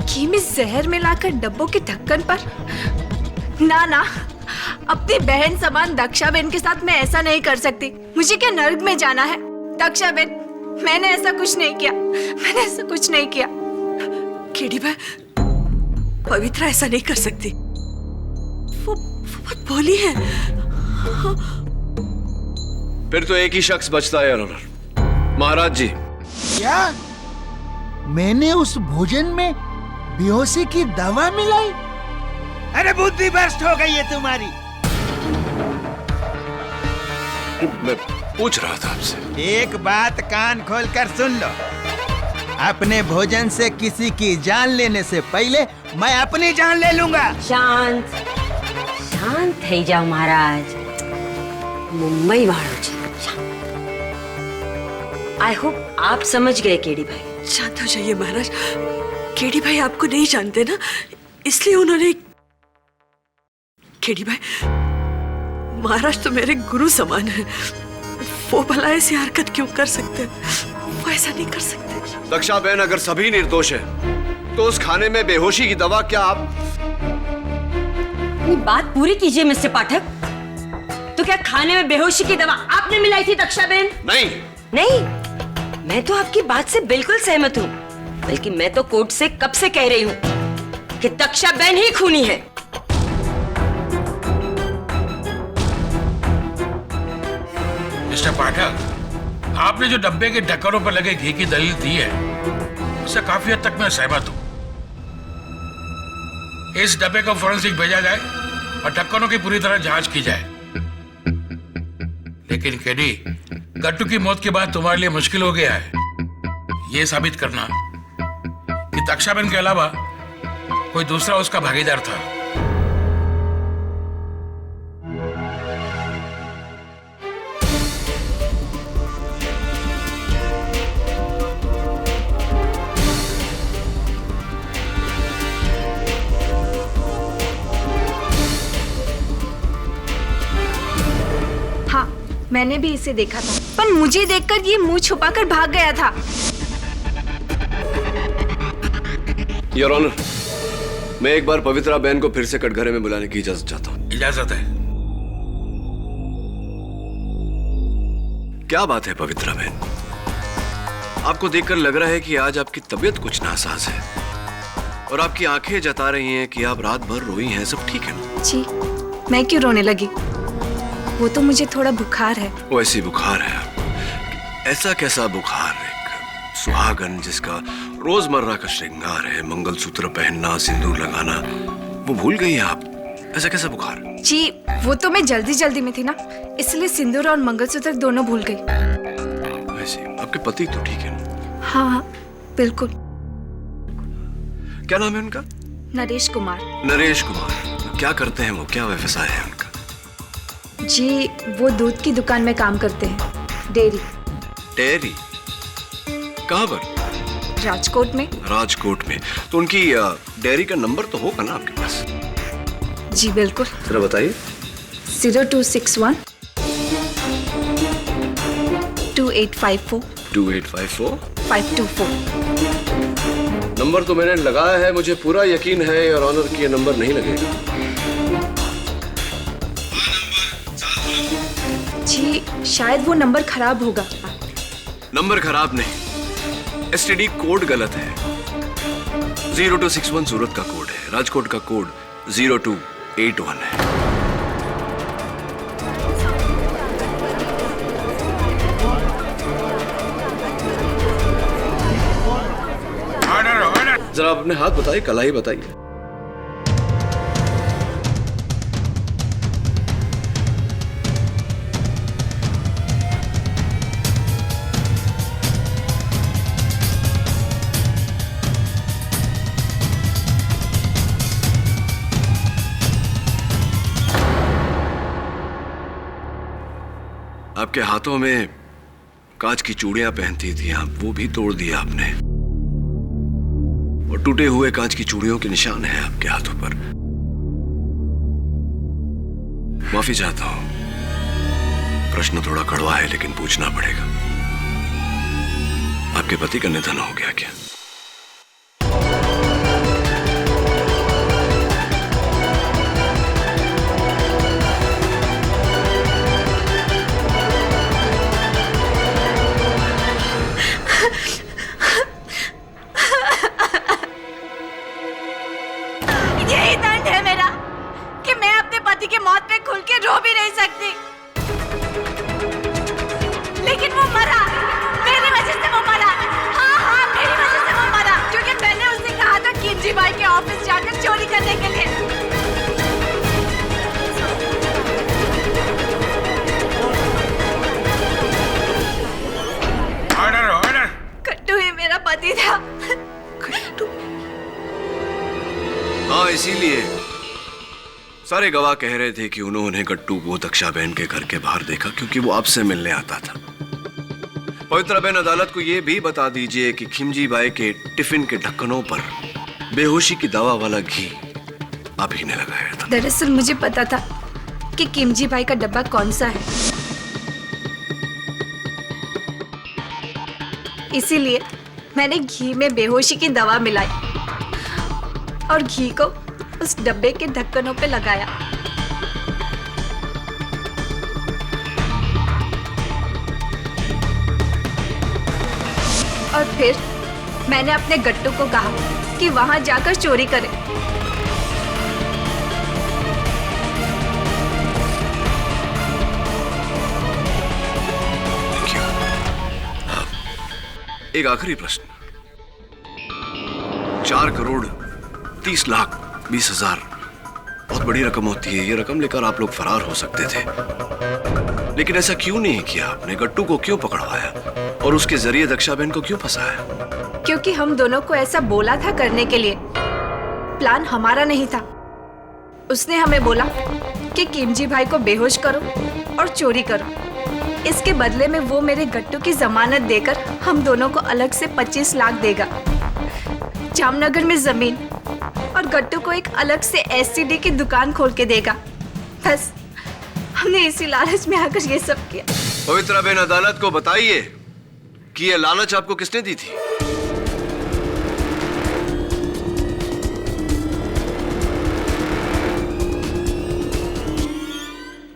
घी में जहर मिलाकर डब्बों के ढक्कन पर? ना ना, अपनी बहन समान दक्षा बहन के साथ मैं ऐसा नहीं कर सकती। मुझे क्या नर्क में जाना है? दक्षा बहन, मैंने ऐसा कुछ नहीं किया, मैंने ऐसा कुछ नहीं किया। केडी भाई, पवित्रा ऐसा नहीं कर सकती। वो बहुत भोली है। फिर तो एक ही शख्स बचता है योर ऑनर, महाराज जी। क्या मैंने उस भोजन में बेहोशी की दवा मिलाई? अरे बुद्धि भ्रष्ट हो गई है तुम्हारी। मैं पूछ रहा था आपसे। एक बात कान खोलकर सुन लो, अपने भोजन से किसी की जान लेने से पहले मैं अपनी जान ले लूंगा। शांत शांत થઈ જાઓ महाराज। मुंबई वालों जी, आई होप आप समझ गए केडी भाई। शांत हो जाइए महाराज। केडी भाई आपको नहीं जानते ना, इसलिए उन्होंने। केडी भाई, महाराज तो मेरे गुरु समान है। वो भला ऐसी हरकत क्यों कर सकते? वो ऐसा नहीं कर सकते। दक्षा बहन, अगर सभी निर्दोष है तो उस खाने में बेहोशी की दवा क्या आप? अपनी बात पूरी कीजिए मिस्टर पाठक। तो क्या खाने में बेहोशी की दवा आपने मिलाई थी दक्षा बहन? नहीं नहीं, मैं तो आपकी बात से बिल्कुल सहमत हूँ। बल्कि मैं तो कोर्ट से कब से कह रही हूँ कि दक्षा बहन ही खूनी है। मिस्टर पाठक, आपने जो डब्बे के ढक्कनों पर लगे घी की दलील दी है, उससे काफी हद तक मैं सहमत हूं। इस डब्बे को फोरेंसिक भेजा जाए और ढक्कनों की पूरी तरह जांच की जाए। लेकिन केडी, गट्टू की मौत के बाद तुम्हारे लिए मुश्किल हो गया है यह साबित करना कि दक्षा बहन के अलावा कोई दूसरा उसका भागीदार था। मैंने भी इसे देखा था, पर मुझे देखकर ये मुंह छुपाकर भाग गया था। योर ऑनर, मैं एक बार पवित्रा बहन को फिर से कटघरे में बुलाने की इजाजत चाहता हूँ। इजाजत है। क्या बात है पवित्रा बहन, आपको देखकर लग रहा है कि आज आपकी तबीयत कुछ नासाज है और आपकी आंखें जता रही हैं कि आप रात भर रोई हैं। सब ठीक है ना? जी, मैं क्यों रोने लगी? वो तो मुझे थोड़ा बुखार है। वो ऐसी बुखार है? ऐसा कैसा बुखार? एक सुहागन जिसका रोजमर्रा का श्रृंगार है मंगलसूत्र पहनना, सिंदूर लगाना, वो भूल गई हैं आप? ऐसा कैसा बुखार? जी, वो तो मैं जल्दी जल्दी में थी ना, इसलिए सिंदूर और मंगलसूत्र दोनों भूल गई। ऐसे आपके पति तो ठीक है ना? हाँ हाँ, बिल्कुल। क्या नाम है उनका? नरेश कुमार। नरेश कुमार। क्या करते हैं वो? क्या व्यवसाय है उनका? जी, वो दूध की दुकान में काम करते हैं, डेयरी। डेयरी? कहाँ पर? राजकोट में। राजकोट में? तो उनकी डेयरी का नंबर तो होगा ना आपके पास? जी बिल्कुल। जरा बताइए। 0261 2854 2854 524। नंबर तो मैंने लगाया है, मुझे पूरा यकीन है और ऑनर की ये नंबर नहीं लगेगा। जी, शायद वो नंबर खराब होगा। नंबर खराब नहीं, एसटीडी कोड गलत है। 0261 सूरत का कोड है, राजकोट का कोड 0281 है। जरा अपने हाथ बताइए, कलाई बताइए। आपके हाथों में कांच की चूड़ियां पहनती थी आप, वो भी तोड़ दिया आपने, और टूटे हुए कांच की चूड़ियों के निशान हैं आपके हाथों पर। माफी चाहता हूं, प्रश्न थोड़ा कड़वा है लेकिन पूछना पड़ेगा। आपके पति का निधन हो गया क्या? यही दंड है मेरा कि मैं अपने पति की मौत पे खुल के रो भी नहीं सकती। लेकिन वो मरा, मेरी वजह से वो मरा। हाँ, मेरी वजह से वो मरा, क्योंकि मैंने उससे कहा था किमजी भाई के ऑफिस जाकर चोरी करने के लिए। Order order. कट्टू ही मेरा पति था। हाँ, इसीलिए सारे गवाह कह रहे थे कि उन्होंने गट्टू को दक्षा बहन के घर के बाहर देखा, क्योंकि वो आपसे मिलने आता था। पवित्रा बहन, अदालत को यह भी बता दीजिए कि खिमजी बाई के टिफिन के ढक्कनों पर बेहोशी की दवा वाला घी आप ही ने लगाया था। दरअसल मुझे पता था कि किमजी भाई का डब्बा कौन सा है, इसीलिए मैंने घी में बेहोशी की दवा मिलाई और घी को उस डब्बे के ढक्कनों पे लगाया। और फिर मैंने अपने गट्टू को कहा कि वहां जाकर चोरी करे। एक आखिरी प्रश्न। 4,30,20,000 बहुत बड़ी रकम होती है। ये रकम लेकर आप लोग फरार हो सकते थे, लेकिन ऐसा क्यों नहीं किया आपने? गट्टू को क्यों पकड़वाया और उसके जरिए दक्षा बहन को क्यों फंसाया? क्योंकि हम दोनों को ऐसा बोला था करने के लिए। प्लान हमारा नहीं था। उसने हमें बोला कि किमजी भाई को बेहोश करो और चोरी करो। इसके बदले में वो मेरे गट्टू की जमानत देकर हम दोनों को अलग से 25 लाख देगा, जामनगर में जमीन, और गट्टू को एक अलग से एसटीडी की दुकान खोल के देगा। बस हमने इसी लालच में आकर ये सब किया। पवित्रा बहन, अदालत को बताइए कि ये लालच आपको किसने दी थी?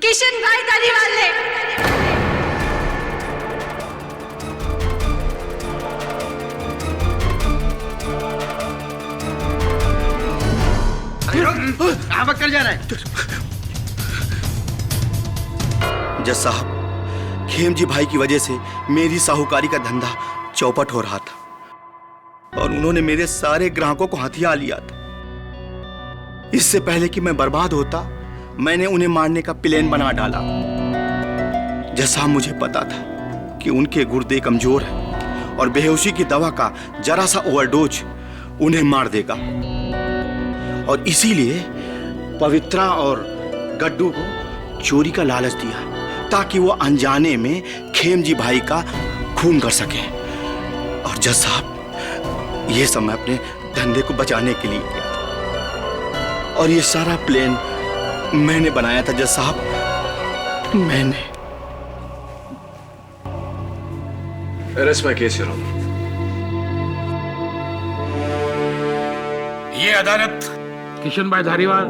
किशन भाई धारीवाल ने। कहाँ भाग कर जा रहा है? जज साहब, खेमजी भाई की वजह से मेरी साहूकारी का धंधा चौपट हो रहा था और उन्होंने मेरे सारे ग्राहकों को हथिया लिया था। इससे पहले कि मैं बर्बाद होता, मैंने उन्हें मारने का प्लान बना डाला। जज साहब, मुझे पता था कि उनके गुर्दे कमजोर हैं और बेहोशी की दवा का जरा सा ओवरडोज उन्हें मार देगा, और इसीलिए पवित्रा और गड्डू को चोरी का लालच दिया ताकि वो अनजाने में खेमजी भाई का खून कर सके। और जज साहब, ये सब मैं अपने धंधे को बचाने के लिए किया था, और ये सारा प्लान मैंने बनाया था। जज साहब, मैंने। Arrest my case, your honour. ये अदालत किशन भाई धारीवाल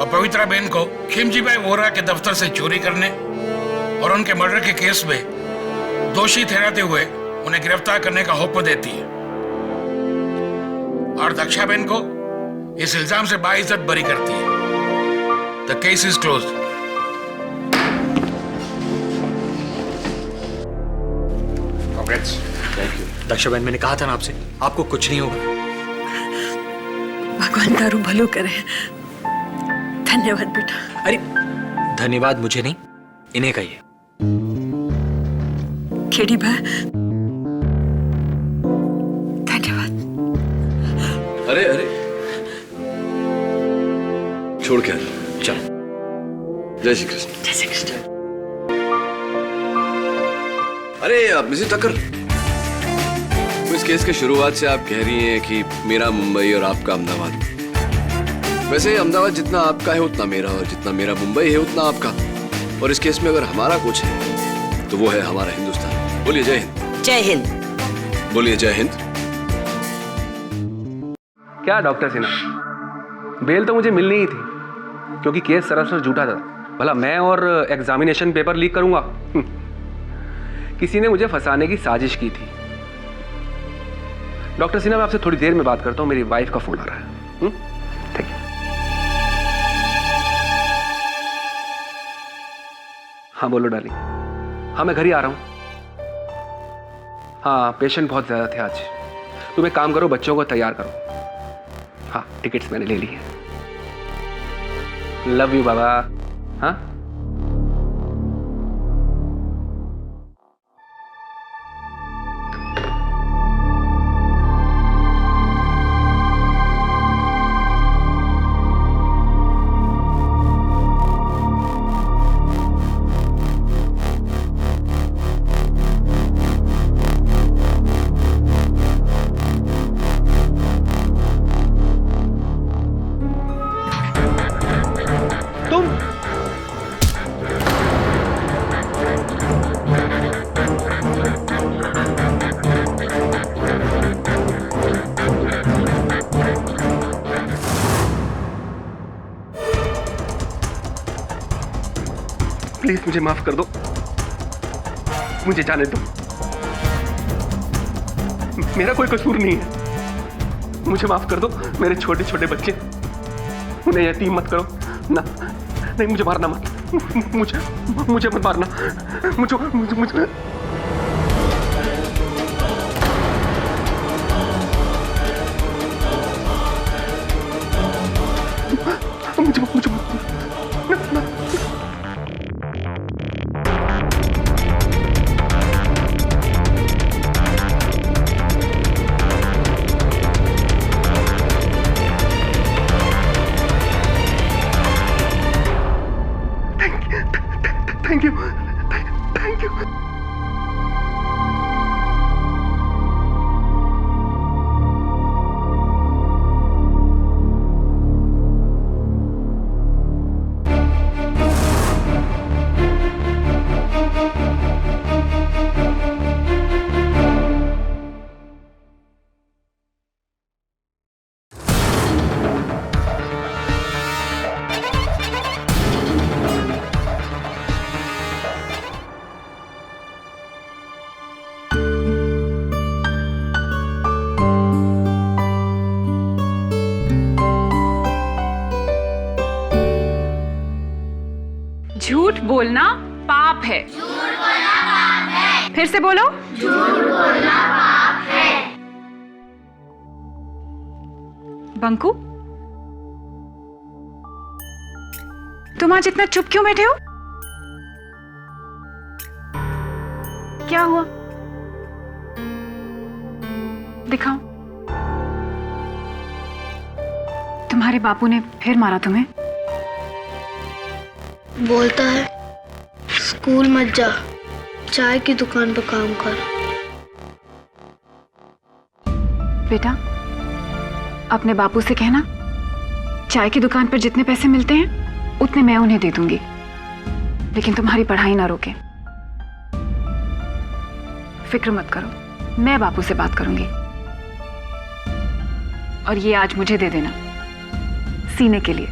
और पवित्रा बहन को खिमजी भाई वोरा के दफ्तर से चोरी करने और उनके मर्डर के केस में दोषी ठहराते हुए उन्हें गिरफ्तार करने का हुक्म देती है, और दक्षा बहन को इस इल्जाम से बाइज्जत बरी करती है। The case is closed. Daksha बहन, मैंने कहा था ना आपसे, आपको कुछ नहीं होगा। भगवान तारू भलो करे। धन्यवाद बेटा। अरे धन्यवाद मुझे नहीं, इन्हें कहिए। खेड़ी भाई धन्यवाद। अरे अरे छोड़ के चल। जय श्री कृष्ण। जय श्री कृष्ण। अरे मिसेस टक्कर, इस केस के शुरुआत से आप कह रही हैं कि मेरा मुंबई और आपका अहमदाबाद। वैसे अहमदाबाद जितना आपका है उतना मेरा, और जितना मेरा मुंबई है उतना आपका। और इस केस में अगर हमारा कुछ है तो वो है हमारा हिंदुस्तान। बोलिए जय हिंद। जय हिंद। बोलिए जय हिंद। क्या डॉक्टर सिन्हा, बेल तो मुझे मिलनी ही थी क्योंकि केस सरासर झूठा था। भला मैं और एग्जामिनेशन पेपर लीक करूंगा? किसी ने मुझे फंसाने की साजिश की थी। डॉक्टर सिन्हा, मैं आपसे थोड़ी देर में बात करता हूं, मेरी वाइफ का फोन आ रहा है। ठीक है। हाँ बोलो डार्लिंग। हाँ मैं घर ही आ रहा हूं। हाँ पेशेंट बहुत ज्यादा थे आज। तुम एक काम करो, बच्चों को तैयार करो। हाँ टिकट्स मैंने ले ली है। लव यू बाबा। हाँ प्लीज मुझे माफ कर दो, मुझे जाने दो। मेरा कोई कसूर नहीं है। मुझे माफ कर दो। मेरे छोटे छोटे बच्चे, उन्हें यतीम मत करो ना। नहीं मुझे मारना मत। मुझे मत मारना। मुझे थैंक यू। झूठ बोलना पाप है। झूठ बोलना पाप है। फिर से बोलो। झूठ बोलना पाप है। बंकू, तुम आज इतना चुप क्यों बैठे हो? क्या हुआ? दिखाओ। तुम्हारे बापू ने फिर मारा तुम्हें? बोलता है स्कूल मत जा, चाय की दुकान पर काम कर। बेटा, अपने बापू से कहना चाय की दुकान पर जितने पैसे मिलते हैं उतने मैं उन्हें दे दूंगी, लेकिन तुम्हारी पढ़ाई ना रोके। फिक्र मत करो, मैं बापू से बात करूंगी। और ये आज मुझे दे देना सीने के लिए।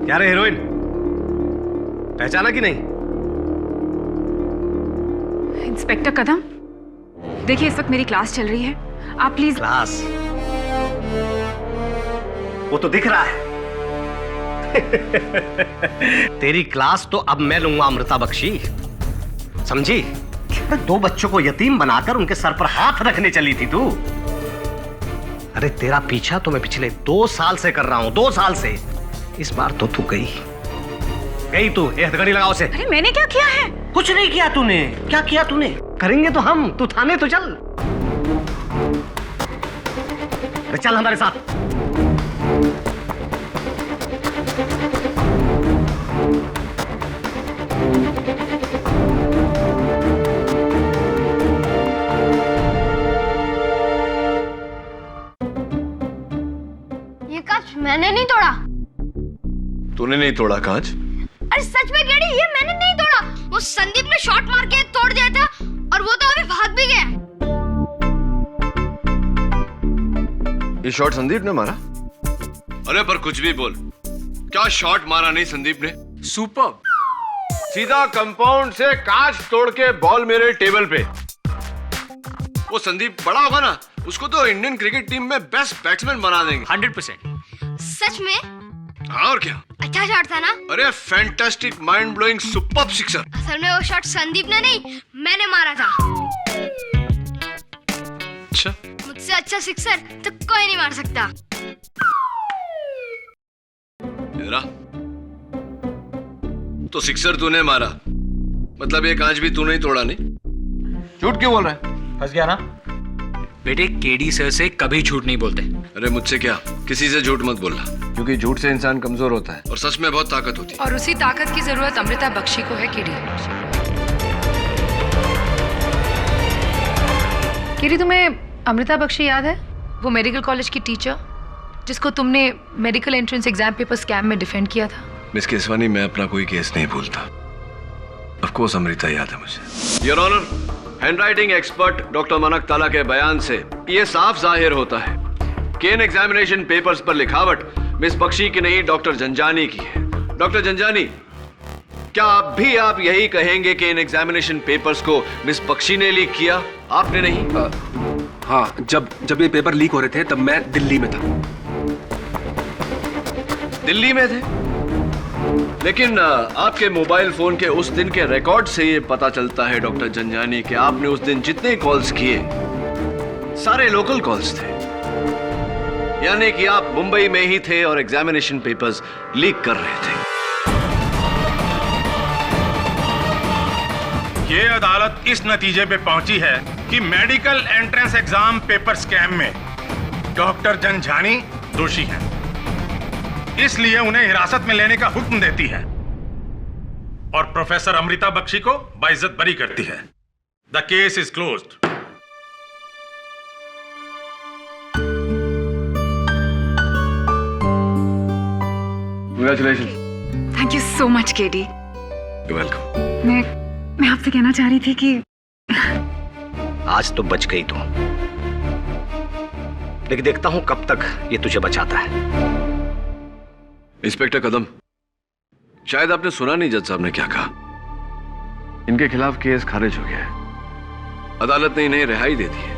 क्या रे हीरोइन, पहचाना कि नहीं? इंस्पेक्टर कदम, देखिए इस वक्त मेरी क्लास चल रही है, आप प्लीज। क्लास? वो तो दिख रहा है। तेरी क्लास तो अब मैं लूंगा अमृता बख्शी, समझी? 2 बच्चों को यतीम बनाकर उनके सर पर हाथ रखने चली थी तू। अरे तेरा पीछा तो मैं पिछले 2 साल से कर रहा हूं, 2 साल से। इस बार तो तू गई तू। ये हथकड़ी लगाओ से। अरे मैंने क्या किया है? कुछ नहीं किया तूने। क्या किया तूने? करेंगे तो हम। तू थाने तो चल। अरे चल हमारे साथ। ये कांच मैंने नहीं तोड़ा। तूने नहीं तोड़ा कांच? अरे सच में गेडी, ये मैंने नहीं तोड़ा। वो संदीप ने शॉट मार के तोड़ दिया था और वो तो अभी भाग भी गया। ये शॉट संदीप ने मारा? अरे पर कुछ भी बोल, क्या शॉट मारा नहीं संदीप ने? सुपर। सीधा कंपाउंड से कांच तोड़ के बॉल मेरे टेबल पे। वो संदीप बड़ा होगा ना, उसको तो इंडियन क्रिकेट टीम में बेस्ट बैट्समैन बना देंगे। 100%। सच में? हाँ और क्या। अच्छा शॉट था ना? अरे fantastic, mind blowing, superb sixer. असल में वो शॉट संदीप ने नहीं, मैंने मारा था। अच्छा? मुझसे अच्छा सिक्सर तो कोई नहीं मार सकता। तेरा तो सिक्सर तूने मारा, मतलब ये कांच भी तूने ही तोड़ा नहीं? झूठ क्यों बोल रहा है? फंस गया ना? बेटे केडी सर से कभी झूठ नहीं बोलते। अरे मुझसे क्या, किसी से झूठ मत बोलना, क्योंकि झूठ से इंसान कमजोर होता है और सच में बहुत ताकत होती है। और उसी ताकत की जरूरत अमृता बख्शी को है केडी। केडी, तुम्हें अमृता बख्शी याद है? वो मेडिकल कॉलेज की टीचर जिसको तुमने medical entrance exam paper scam में डिफेंड किया था। मिस केसवानी, मैं अपना कोई केस नहीं भूलता। ऑफ कोर्स अमृता याद है मुझे। Your honour, handwriting expert doctor मनक ताला के बयान से ये साफ जाहिर होता है कि इन एग्जामिनेशन पेपर्स पर लिखावट मिस बख्शी की नहीं, डॉक्टर जंजानी की है। डॉक्टर जंजानी, क्या आप यही कहेंगे कि इन एग्जामिनेशन पेपर्स को मिस बख्शी ने लीक किया, आपने नहीं? हाँ, जब ये पेपर लीक हो रहे थे तब मैं दिल्ली में था। दिल्ली में थे? लेकिन आपके मोबाइल फोन के उस दिन के रिकॉर्ड से ये पता चलता है डॉक्टर जंजानी कि आपने उस दिन जितने कॉल्स किए सारे लोकल कॉल्स थे, यानी कि आप मुंबई में ही थे और एग्जामिनेशन पेपर्स लीक कर रहे थे। ये अदालत इस नतीजे पे पहुंची है कि medical entrance exam paper scam में डॉक्टर जंजानी दोषी हैं, इसलिए उन्हें हिरासत में लेने का हुक्म देती है और प्रोफेसर अमृता बख्शी को बाइज्जत बरी करती है। The case is closed. Congratulations. Thank you so much KD. You're welcome. मैं आपसे कहना चाह रही थी कि आज तो बच गई तू, लेकिन देखता हूं कब तक ये तुझे बचाता है। इंस्पेक्टर कदम, शायद आपने सुना नहीं जज साहब ने क्या कहा। इनके खिलाफ केस खारिज हो गया है, अदालत ने इन्हें रिहाई दे दी है।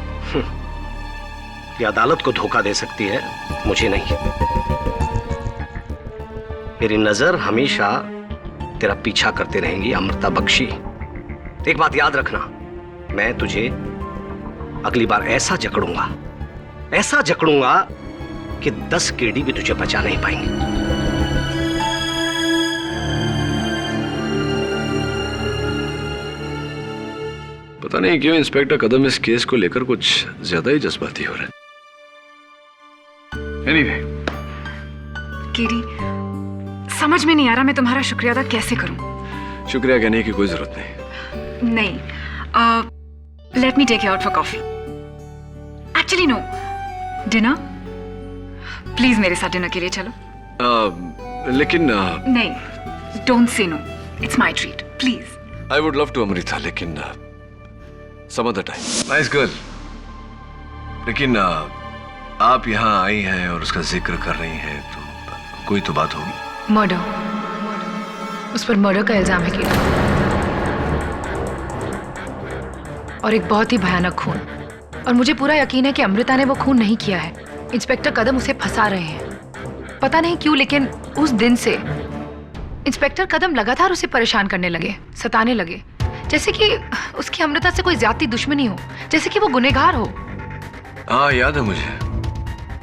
ये अदालत को धोखा दे सकती है, मुझे नहीं। मेरी नजर हमेशा तेरा पीछा करते रहेंगी अमृता बख्शी। एक बात याद रखना, मैं तुझे अगली बार ऐसा जकड़ूंगा कि 10 केडी भी तुझे बचा नहीं पाएंगे। पता नहीं क्यों इंस्पेक्टर कदम इस केस को लेकर कुछ ज्यादा ही जज्बाती हो रहे हैं। Anyway, केडी, समझ में नहीं आ रहा मैं तुम्हारा शुक्रिया अदा कैसे करूं। शुक्रिया कहने की कोई जरूरत नहीं। Let me take you out for coffee. Actually no, dinner. Please मेरे साथ डिनर के लिए चलो। लेकिन नहीं, don't say no, it's my treat, please. I would love to Amrita, लेकिन some other time. Nice girl, लेकिन आप यहाँ आई हैं और उसका जिक्र कर रही हैं तो कोई तो बात होगी। मर्डर, उस पर मर्डर का इल्जाम है केडी, और एक बहुत ही भयानक खून। और मुझे पूरा यकीन है कि अमृता ने वो खून नहीं किया है। इंस्पेक्टर कदम उसे फंसा रहे हैं, पता नहीं क्यों, लेकिन उस दिन से इंस्पेक्टर कदम लगातार उसे परेशान करने लगे, सताने लगे। जैसे कि उसकी अमृता से कोई ज्यादा दुश्मनी हो, जैसे कि वो गुनहगार हो। हाँ याद है मुझे,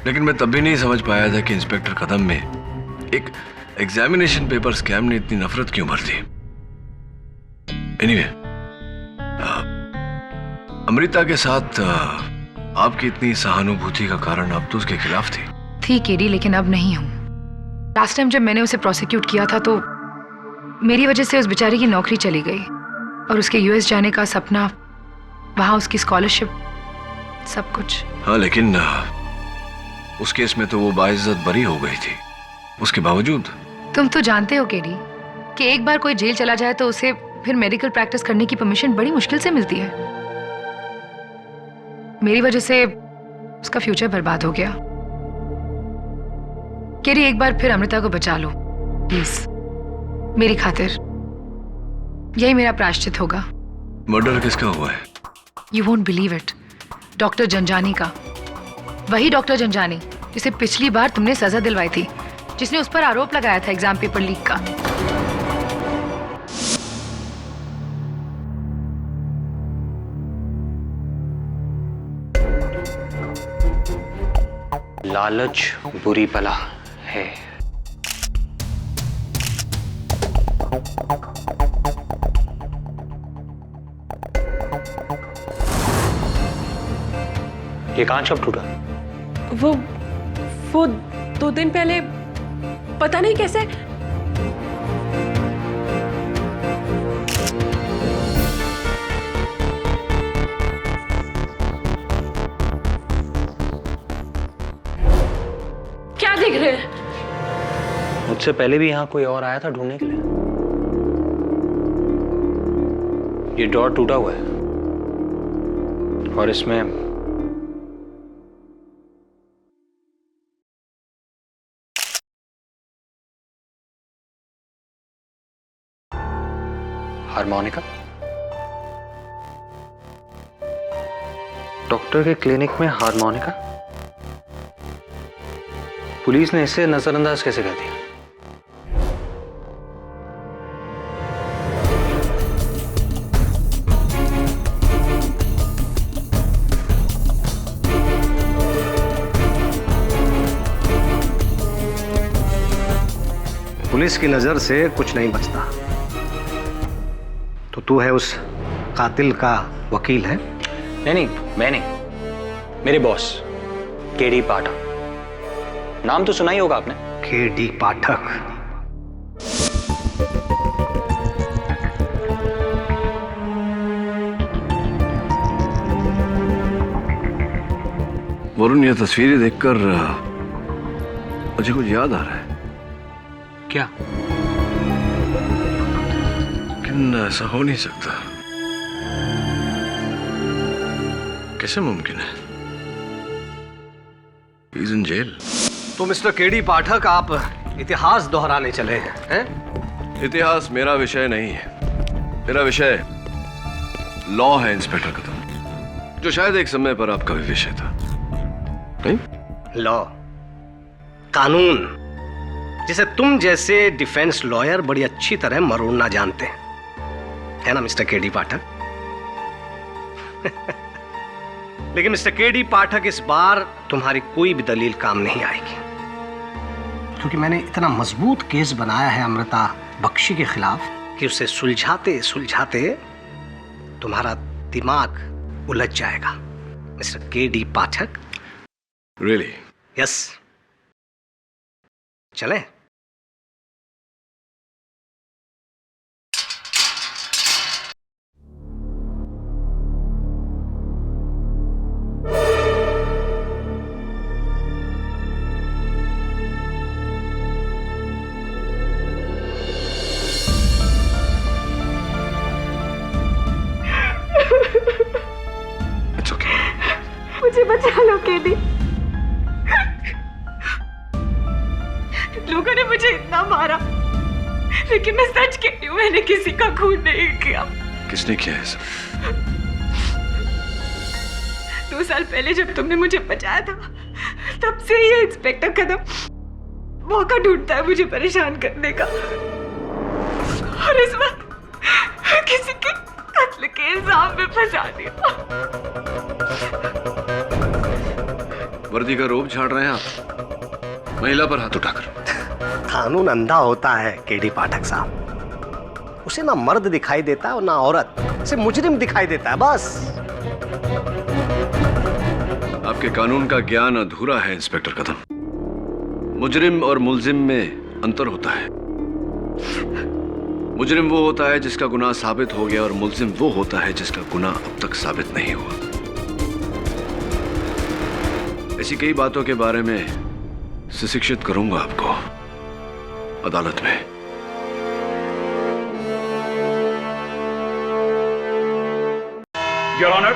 लेकिन मैं तब भी नहीं समझ पाया था कि इंस्पेक्टर कदम में एक एग्जामिनेशन पेपर स्कैम ने इतनी नफरत क्यों भर दी। एनीवे, अमृता के साथ आपकी इतनी सहानुभूति का कारण अब तो उसके खिलाफ थी केडी, लेकिन अब नहीं हूं। लास्ट टाइम जब मैंने उसे प्रोसिक्यूट किया था तो मेरी वजह से उस बेचारी की नौकरी चली गई और उसके यूएस जाने का सपना, वहां उसकी स्कॉलरशिप, सब कुछ। हाँ, लेकिन उस केस में तो वो बाइज्जत बरी हो गई थी। उसके बावजूद तुम तो जानते हो केडी कि एक बार कोई जेल चला जाए तो उसे फिर मेडिकल प्रैक्टिस करने की परमिशन बड़ी मुश्किल से मिलती है। मेरी वजह से उसका फ्यूचर बर्बाद हो गया। केडी, एक बार फिर अमृता को बचा लो प्लीज, मेरी खातिर। यही मेरा प्रायश्चित होगा। मर्डर किसका हुआ है? You won't believe it, doctor Janjani का। वही डॉक्टर जंजानी जिसे पिछली बार तुमने सजा दिलवाई थी, जिसने उस पर आरोप लगाया था एग्जाम पेपर लीक का। लालच बुरी बला है। ये कांच कब टूटा? वो 2 दिन पहले, पता नहीं कैसे। क्या देख रहे हैं? मुझसे पहले भी यहां कोई और आया था ढूंढने के लिए। ये ड्रॉर टूटा हुआ है और इसमें हारमोनिका। डॉक्टर के क्लिनिक में हारमोनिका? पुलिस ने इसे नजरअंदाज कैसे कर दिया? पुलिस की नजर से कुछ नहीं बचता। तो तू है उस कातिल का वकील है? नहीं, मैं नहीं, मेरे बॉस केडी पाठक। नाम तो सुना ही होगा आपने। केडी पाठक? वरुण, ये तस्वीरें देखकर मुझे कुछ याद आ रहा है। क्या? लेकिन ऐसा हो नहीं सकता। कैसे मुमकिन है? He is in jail. तो मिस्टर केडी पाठक, आप इतिहास दोहराने चले हैं? इतिहास मेरा विषय नहीं है। मेरा विषय लॉ है इंस्पेक्टर कदम, जो शायद एक समय पर आपका भी विषय था। नहीं? लॉ, कानून, जिसे तुम जैसे डिफेंस लॉयर बड़ी अच्छी तरह मरोड़ना जानते हैं, है ना मिस्टर केडी पाठक? लेकिन मिस्टर केडी पाठक, इस बार तुम्हारी कोई भी दलील काम नहीं आएगी, क्योंकि मैंने इतना मजबूत केस बनाया है अमृता बख्शी के खिलाफ कि उसे सुलझाते सुलझाते तुम्हारा दिमाग उलझ जाएगा मिस्टर केडी पाठक। रियली? यस। चलें? मुझे बचा लो केडी। लोगों ने मुझे इतना मारा, लेकिन मैं सच कहती हूँ, मैंने किसी का खून नहीं किया। किसने किया है सब? 2 साल पहले जब तुमने मुझे बचाया था, तब से ये इंस्पेक्टर कदम मौका ढूंढता है मुझे परेशान करने का, और इस वक्त किसी की कत्ल के इल्जाम में फंसा दिया। वर्दी का रोब झाड़ रहे हैं आप, महिला पर हाथ उठाकर। कानून अंधा होता है केडी पाठक साहब, उसे ना मर्द दिखाई देता है और ना औरत, उसे मुजरिम दिखाई देता है बस। आपके कानून का ज्ञान अधूरा है इंस्पेक्टर कदम। मुजरिम और मुल्जिम में अंतर होता है। मुजरिम वो होता है जिसका गुनाह साबित हो गया और मुल्जिम वो होता है जिसका गुनाह अब तक साबित नहीं हुआ। ऐसी कई बातों के बारे में सुशिक्षित करूंगा आपको अदालत में। योर ऑनर,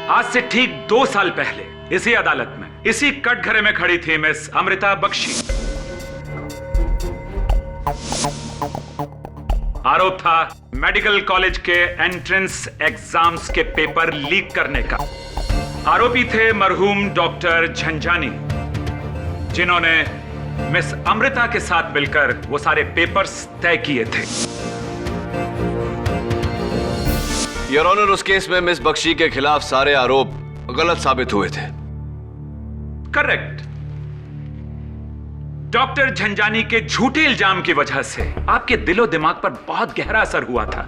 आज से ठीक 2 साल पहले इसी अदालत में इसी कटघरे में खड़ी थी मिस अमृता बख्शी। आरोप था मेडिकल कॉलेज के एंट्रेंस एग्जाम्स के पेपर लीक करने का। आरोपी थे मरहूम डॉक्टर झंझानी, जिन्होंने मिस अमृता के साथ मिलकर वो सारे पेपर्स तय किए थे। योर ऑनर, उस केस में मिस बख्शी के खिलाफ सारे आरोप गलत साबित हुए थे। करेक्ट। डॉक्टर झंझानी के झूठे इल्जाम की वजह से आपके दिलो दिमाग पर बहुत गहरा असर हुआ था।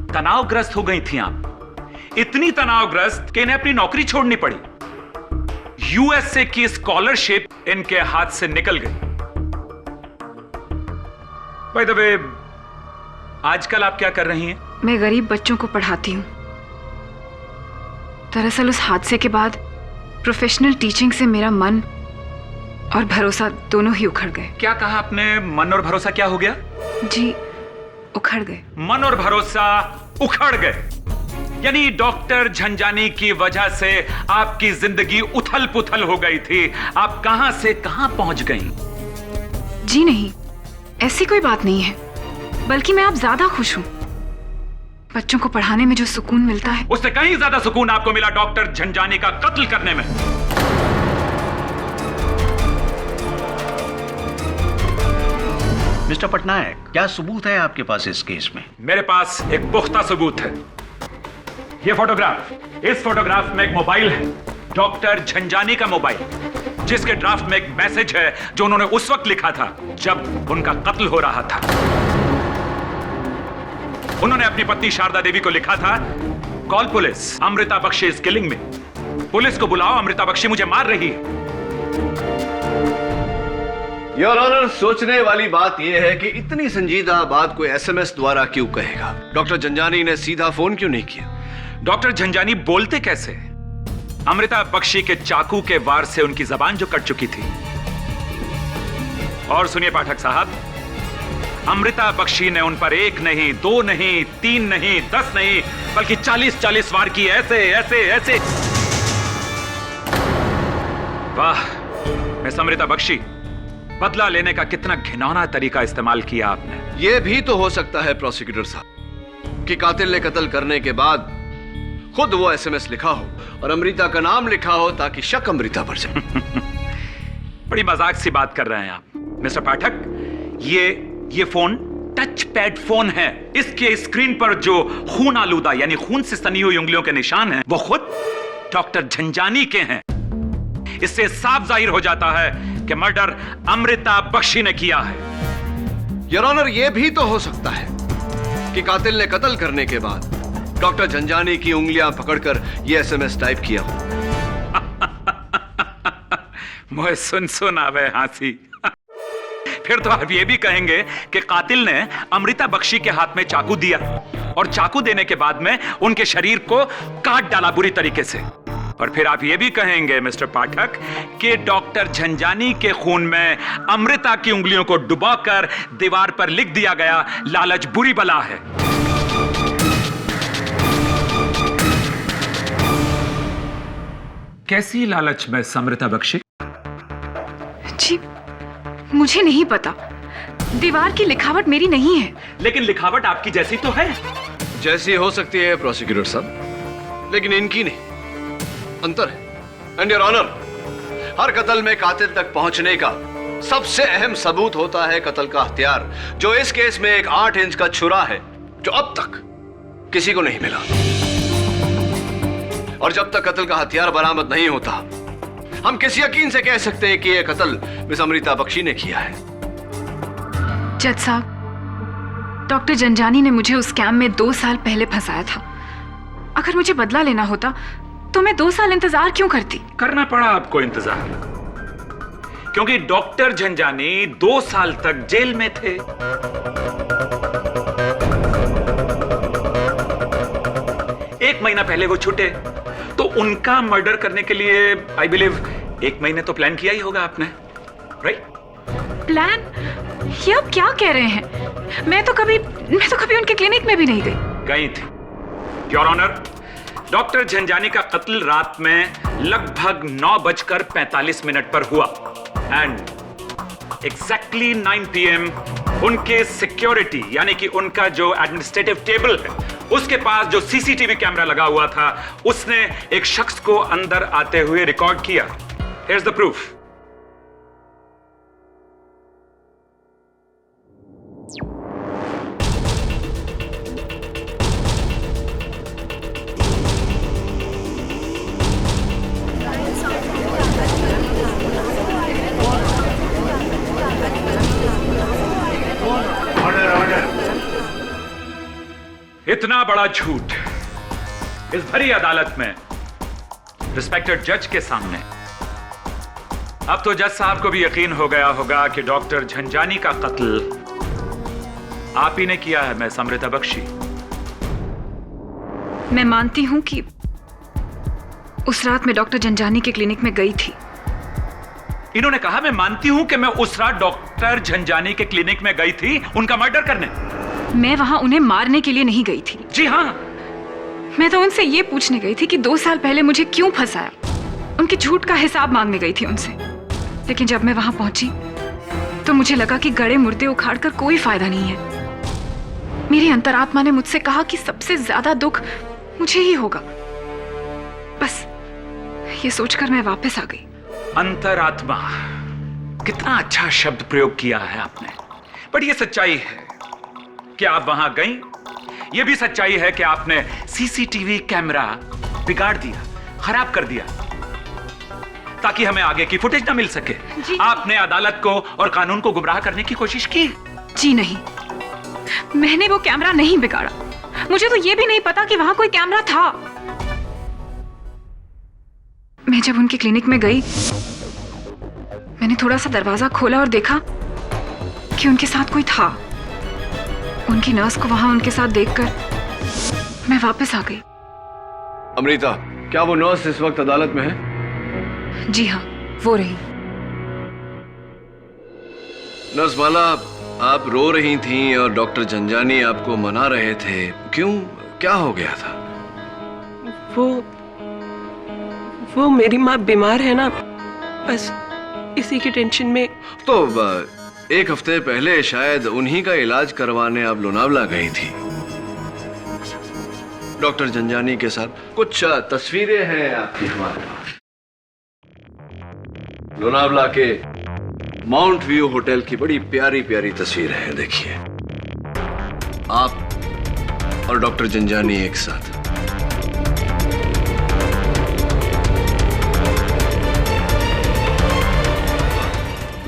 तनावग्रस्त हो गई थी आप, इतनी तनावग्रस्त कि इन्हें अपनी नौकरी छोड़नी पड़ी। यूएसए की स्कॉलरशिप इनके हाथ से निकल गई। बाय द वे, आजकल आप क्या कर रही हैं? मैं गरीब बच्चों को पढ़ाती हूँ। दरअसल उस हादसे के बाद प्रोफेशनल टीचिंग से मेरा मन और भरोसा दोनों ही उखड़ गए। क्या कहा आपने? मन और भरोसा क्या हो गया? जी, उखड़ गए। मन और भरोसा उखड़ गए, यानी डॉक्टर झंझानी की वजह से आपकी जिंदगी उथल पुथल हो गई थी। आप कहां से कहां पहुंच गई? जी नहीं, ऐसी कोई बात नहीं है, बल्कि मैं अब ज्यादा खुश हूं। बच्चों को पढ़ाने में जो सुकून मिलता है, उससे कहीं ज्यादा सुकून आपको मिला डॉक्टर झंझानी का कत्ल करने में। मिस्टर पटनायक, क्या सबूत है आपके पास इस केस में? मेरे पास एक पुख्ता सबूत है। ये फोटोग्राफ, इस फोटोग्राफ में एक मोबाइल है, डॉक्टर झंझानी का मोबाइल, जिसके ड्राफ्ट में एक मैसेज है जो उन्होंने उस वक्त लिखा था जब उनका कत्ल हो रहा था। उन्होंने अपनी पत्नी शारदा देवी को लिखा था, call police, Amrita Bakshi is killing me. Police को बुलाओ, अमृता बख्शी मुझे मार रही है। योर ऑनर, सोचने वाली बात यह है कि इतनी संजीदा बात कोई एसएमएस द्वारा क्यों कहेगा? डॉक्टर झंझानी ने सीधा फोन क्यों नहीं किया? डॉक्टर झंझानी बोलते कैसे? अमृता बख्शी के चाकू के वार से उनकी जबान जो कट चुकी थी। और सुनिए पाठक साहब, अमृता बख्शी ने उन पर 1 नहीं, 2 नहीं, 3 नहीं, 10 नहीं, बल्कि 40-40 वार किए, ऐसे ऐसे ऐसे। वाह मिस अमृता बख्शी, बदला लेने का कितना घिनौना तरीका इस्तेमाल किया आपने। यह भी तो हो सकता है प्रोसिक्यूटर साहब कि कातिल ने कत्ल करने के बाद खुद वो एसएमएस लिखा हो और अमृता का नाम लिखा हो ताकि शक अमृता पर जाए। बड़ी मजाक सी बात कर रहे हैं आप मिस्टर पाठक। ये फोन टच पैड फोन है। इसके स्क्रीन पर जो खून आलूदा यानी खून से सनी हुई उंगलियों के निशान हैं, वो खुद डॉक्टर झंझानी के हैं। इससे साफ जाहिर हो जाता है कि मर्डर अमृता बख्शी ने किया है। योर ऑनर, यह भी तो हो सकता है कि कातिल ने कत्ल करने के बाद डॉक्टर झंझानी की उंगलियां पकड़कर यह एसएमएस टाइप किया हो। मुझे सुन आवे हंसी। फिर तो आप ये भी कहेंगे कि कातिल ने अमृता बख्शी के हाथ में चाकू दिया और चाकू देने के बाद में उनके शरीर को काट डाला बुरी तरीके से। और फिर आप ये भी कहेंगे मिस्टर पाठक कि डॉक्टर झंझानी के खून में अमृता की उंगलियों को डुबाकर दीवार पर लिख दिया गया, लालच बुरी बला है। कैसी लालच में अमृता बख्शी? जी, मुझे नहीं पता। दीवार की लिखावट मेरी नहीं है। लेकिन लिखावट आपकी जैसी तो है। जैसी हो सकती है प्रोसिक्यूटर साहब, लेकिन इनकी नहीं। अंतर है। एंड योर ऑनर, हर कत्ल में कातिल तक पहुंचने का सबसे अहम सबूत होता है कत्ल का हथियार, जो इस केस में एक 8 इंच का छुरा है, जो अब तक किसी को नहीं मिला। और जब तक कत्ल का हथियार बरामद नहीं होता, हम किस यकीन से कह सकते हैं कि यह कत्ल मिस अमृता बख्शी ने किया है? जज साहब, डॉक्टर जंजानी ने मुझे उस कैंप में 2 साल पहले फंसाया था। अगर मुझे बदला लेना होता तो मैं 2 साल इंतजार क्यों करती? करना पड़ा आपको इंतजार, क्योंकि डॉक्टर झंझानी 2 साल तक जेल में थे। एक महीना पहले वो छूटे, तो उनका मर्डर करने के लिए आई बिलीव 1 महीने तो प्लान किया ही होगा आपने, राइट? प्लान? ये आप क्या कह रहे हैं? मैं तो कभी उनके क्लिनिक में भी नहीं गई थी। योर ऑनर, डॉक्टर झंझानी का कत्ल रात में लगभग 9:45 पर हुआ एंड एग्जैक्टली 9 PM उनके सिक्योरिटी यानी कि उनका जो एडमिनिस्ट्रेटिव टेबल है उसके पास जो सीसीटीवी कैमरा लगा हुआ था, उसने एक शख्स को अंदर आते हुए रिकॉर्ड किया। Here's the proof. इतना बड़ा झूठ इस भरी अदालत में रिस्पेक्टेड जज के सामने। अब तो जज साहब को भी यकीन हो गया होगा कि डॉक्टर झंझानी का कत्ल आप ही ने किया है मिस अमृता बख्शी। मैं मानती हूं कि उस रात मैं डॉक्टर जंजानी के क्लिनिक में गई थी। इन्होंने कहा मैं मानती हूं कि मैं उस रात डॉक्टर झंझानी के क्लिनिक में गई थी उनका मर्डर करने। मैं वहां उन्हें मारने के लिए नहीं गई थी। जी हाँ, मैं तो उनसे ये पूछने गई थी कि 2 साल पहले मुझे क्यों फंसाया। उनके झूठ का हिसाब मांगने गई थी उनसे। लेकिन जब मैं वहां पहुंची तो मुझे लगा कि गड़े मुर्दे उखाड़कर कोई फायदा नहीं है। मेरी अंतरात्मा ने मुझसे कहा कि सबसे ज्यादा दुख मुझे ही होगा। बस ये सोचकर मैं वापस आ गई। अंतरात्मा, कितना अच्छा शब्द प्रयोग किया है आपने। बट ये सच्चाई है कि आप वहां गई। यह भी सच्चाई है कि आपने सीसीटीवी कैमरा बिगाड़ दिया, खराब कर दिया ताकि हमें आगे की फुटेज ना मिल सके। आपने अदालत को और कानून को गुमराह करने की कोशिश की। जी नहीं, मैंने वो कैमरा नहीं बिगाड़ा। मुझे तो यह भी नहीं पता कि वहां कोई कैमरा था। मैं जब उनके क्लिनिक में गई, मैंने थोड़ा सा दरवाजा खोला और देखा कि उनके साथ कोई था। उनकी नर्स को वहां उनके साथ देखकर मैं वापस आ गई। अमृता, क्या वो नर्स इस वक्त अदालत में है? जी हाँ, वो रही। नर्स माला, आप रो रही थीं और डॉक्टर झंझानी आपको मना रहे थे। क्यों, क्या हो गया था? वो मेरी माँ बीमार है ना, बस इसी की टेंशन में। तो 1 हफ्ते पहले शायद उन्हीं का इलाज करवाने आप लोनावला गई थी डॉक्टर झंझानी के साथ। कुछ तस्वीरें हैं आपकी हमारे पास। लोनावला के माउंट व्यू होटल की बड़ी प्यारी प्यारी तस्वीरें हैं। देखिए, आप और डॉक्टर झंझानी एक साथ।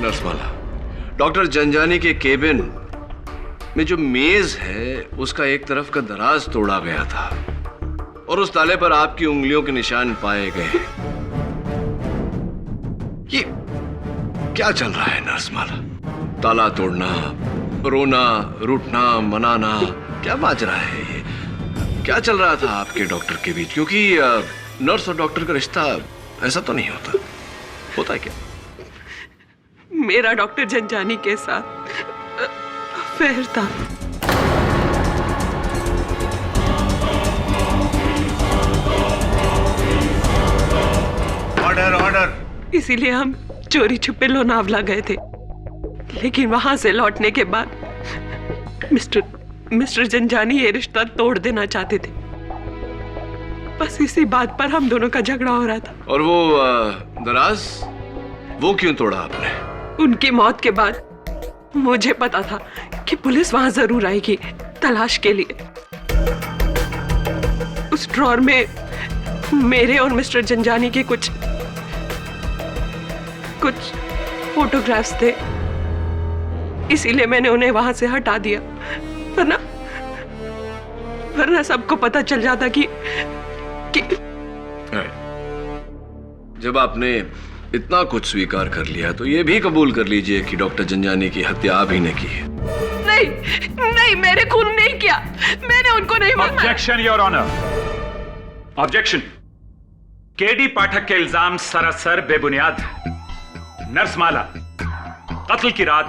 नर्समाला, डॉक्टर झंझानी के केबिन में जो मेज है उसका एक तरफ का दराज तोड़ा गया था और उस ताले पर आपकी उंगलियों के निशान पाए गए। ये क्या चल रहा है नर्समाला? ताला तोड़ना, रोना, रूठना, मनाना, क्या माजरा है ये? क्या चल रहा था आपके डॉक्टर के बीच? क्योंकि नर्स और डॉक्टर का रिश्ता ऐसा तो नहीं होता है क्या? मेरा डॉक्टर झंझानी के साथ अफेयर था। ऑर्डर। इसीलिए हम चोरी छुपे लोनावला गए थे, लेकिन वहां से लौटने के बाद मिस्टर झंझानी ये रिश्ता तोड़ देना चाहते थे। बस इसी बात पर हम दोनों का झगड़ा हो रहा था। और वो दराज, वो क्यों तोड़ा आपने? उनकी मौत के बाद मुझे पता था कि पुलिस वहां जरूर आएगी तलाश के लिए। ड्रॉर में मेरे और मिस्टर जंजानी के कुछ फोटोग्राफ्स थे, इसीलिए मैंने उन्हें वहां से हटा दिया, वरना सबको पता चल जाता कि जब आपने इतना कुछ स्वीकार कर लिया तो ये भी कबूल कर लीजिए कि डॉक्टर जंजानी की हत्या आप ही ने की है। नहीं, मैंने खून नहीं किया, मैंने उनको नहीं मारा। Objection your honour, objection. KD Pathak के इल्जाम सरासर बेबुनियाद है। नर्स माला कत्ल की रात,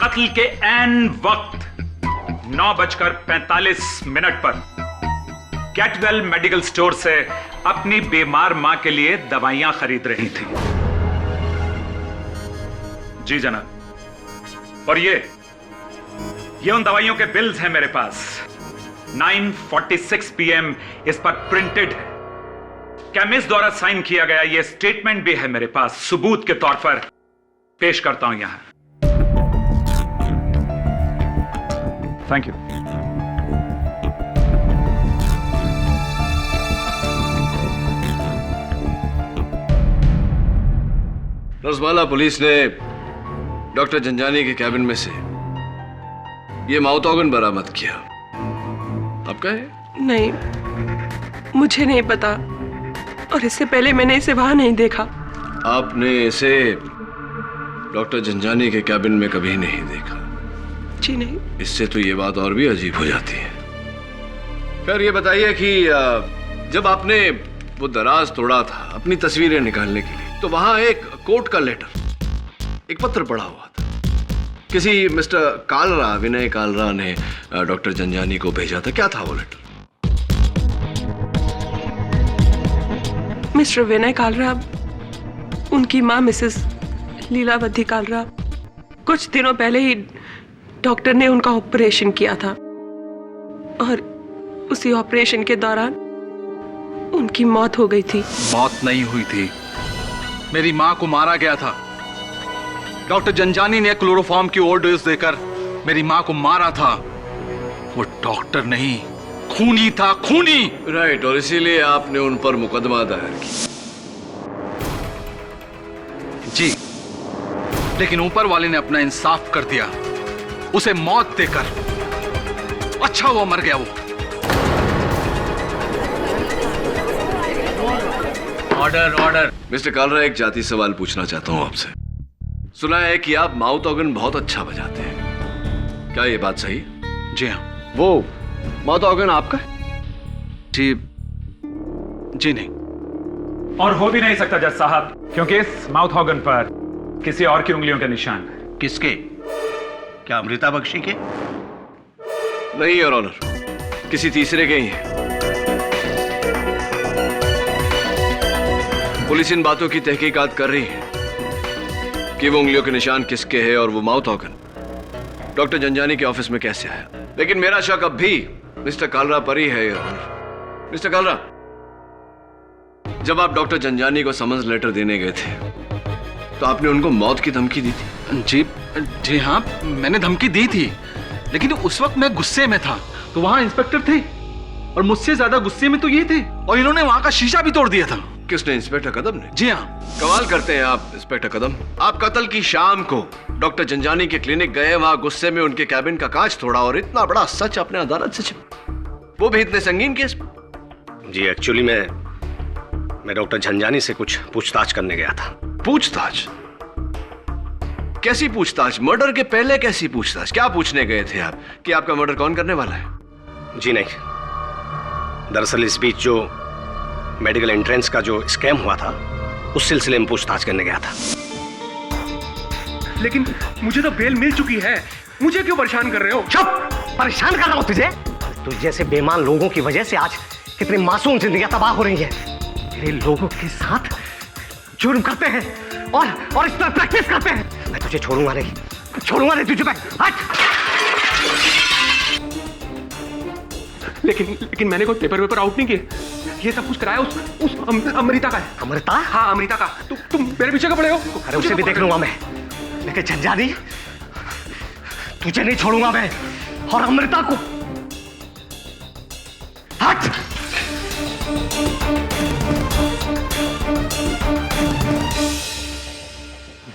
कत्ल के ऐन वक्त 9:45 पर कैटवेल मेडिकल स्टोर से अपनी बीमार मां के लिए दवाइयां खरीद रही थी। जी जनाब। और ये उन दवाइयों के बिल्स हैं मेरे पास। 9:46 PM इस पर प्रिंटेड है। केमिस्ट द्वारा साइन किया गया ये स्टेटमेंट भी है मेरे पास, सबूत के तौर पर पेश करता हूं यहां। Thank you. रसमाला, पुलिस ने डॉक्टर जंजानी के कैबिन में से ये माउथ ऑर्गन बरामद किया। आपका है? नहीं, मुझे नहीं पता, और इससे पहले मैंने इसे वहां नहीं देखा। आपने इसे डॉक्टर जंजानी के कैबिन में कभी नहीं देखा? जी नहीं। इससे तो ये बात और भी अजीब हो जाती है। फिर ये बताइए कि जब आपने वो दराज तोड़ा था अपनी तस्वीरें निकालने के लिए, तो वहां एक कोर्ट का लेटर, एक पत्र पड़ा हुआ था। किसी मिस्टर कालरा, विनय कालरा ने डॉक्टर जंजानी को भेजा था। क्या था वो लेटर? मिस्टर विनय कालरा, उनकी मां मिसेस लीलावती कालरा, कुछ दिनों पहले ही डॉक्टर ने उनका ऑपरेशन किया था, और उसी ऑपरेशन के दौरान उनकी मौत हो गई थी। मौत नहीं हुई थी, मेरी मां को मारा गया था। डॉक्टर जंजानी ने क्लोरोफॉर्म की ओवरडोज देकर मेरी मां को मारा था। वो डॉक्टर नहीं, खूनी था, खूनी। राइट, और इसीलिए आपने उन पर मुकदमा दायर किया। जी, लेकिन ऊपर वाले ने अपना इंसाफ कर दिया, उसे मौत देकर। अच्छा वो मर गया। वो ऑर्डर। मिस्टर कालरा, एक जाति सवाल पूछना चाहता हूं आपसे। सुना है कि आप माउथ ऑर्गन बहुत अच्छा बजाते हैं, क्या ये बात सही? जी हाँ। वो माउथ ऑर्गन आपका है? जी नहीं। और हो भी नहीं सकता जज साहब, क्योंकि इस माउथ ऑर्गन पर किसी और की उंगलियों के निशान है। किसके? क्या अमृता बख्शी के? नहीं योर ऑनर, किसी तीसरे के ही है। पुलिस इन बातों की तहकीकात कर रही है कि वो उंगलियों के निशान किसके हैं और वो माउथ ऑर्गन डॉक्टर जंजानी के ऑफिस में कैसे आया। लेकिन मेरा शक अब भी मिस्टर कालरा पर ही है योर ऑनर। मिस्टर कालरा, जब आप डॉक्टर जंजानी को समन्स लेटर देने गए थे तो आपने उनको मौत की धमकी दी थी? जी हाँ, मैंने धमकी दी थी, लेकिन उस वक्त मैं गुस्से में था। तो वहां इंस्पेक्टर थे और मुझसे ज्यादा गुस्से में तो ये थे, और इन्होंने वहां का शीशा भी तोड़ दिया था। किसने? इंस्पेक्टर कदम ने? जी हाँ। कमाल करते हैं आप इंस्पेक्टर कदम। आप कत्ल की शाम को डॉक्टर जंजानी के क्लिनिक गए, वहां गुस्से में उनके कैबिन का कांच तोड़ा, और इतना बड़ा सच अपने अदालत से वो भी इतने संगीन केस। जी एक्चुअली मैं डॉक्टर जंजानी से कुछ पूछताछ करने गया था। पूछताछ? कैसी पूछताछ? मर्डर के पहले कैसी पूछताछ? क्या पूछने गए थे आप कि आपका मर्डर कौन करने वाला है? जी नहीं, दरअसल इस बीच जो मेडिकल एंट्रेंस का जो स्कैम हुआ था, उस सिलसिले में पूछताछ करने गया था। लेकिन मुझे तो बेल मिल चुकी है, मुझे क्यों परेशान कर रहे हो? चुप! परेशान कर रहा हूं तुझे? तुझ जैसे बेईमान लोगों की वजह से आज कितनी मासूम जिंदगियां तबाह हो रही हैं। तेरे लोगों के साथ जुर्म करते हैं और इस पर प्रैक्टिस करते हैं। मैं तुझे छोड़ूंगा नहीं तुझे। हट! लेकिन मैंने कोई पेपर आउट नहीं किए। ये सब कुछ कराया उस अमृता का है। अमृता? हाँ, अमृता का। तुम मेरे पीछे कब पड़े हो? अरे उसे भी देख लूंगा मैं, लेकिन जंजानी तुझे नहीं छोड़ूंगा मैं, और अमृता को। हट!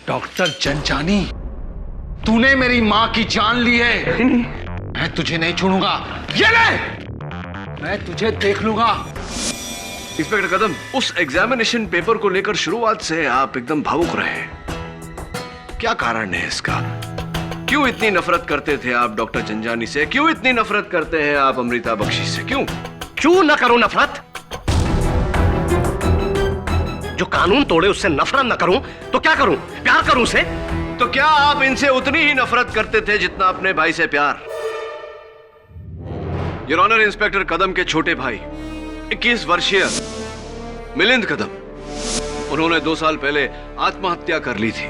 डॉक्टर जनजानी, तूने मेरी मां की जान ली है। मैं तुझे नहीं छोड़ूंगा। ये ले, मैं तुझे देख लूंगा। इंस्पेक्टर कदम, उस एग्जामिनेशन पेपर को लेकर शुरुआत से आप एकदम भावुक रहे। क्या कारण है इसका? क्यों इतनी नफरत करते थे आप डॉक्टर जनजानी से? क्यों इतनी नफरत करते हैं आप अमृता बख्शी से? क्यों ना करूं नफरत? जो कानून तोड़े उससे नफरत ना करूं तो क्या करूं? प्यार करूं उसे? तो क्या आप इनसे उतनी ही नफरत करते थे जितना अपने भाई से प्यार? योर ऑनर, इंस्पेक्टर कदम के छोटे भाई 21 वर्षीय मिलिंद कदम, उन्होंने 2 साल पहले आत्महत्या कर ली थी।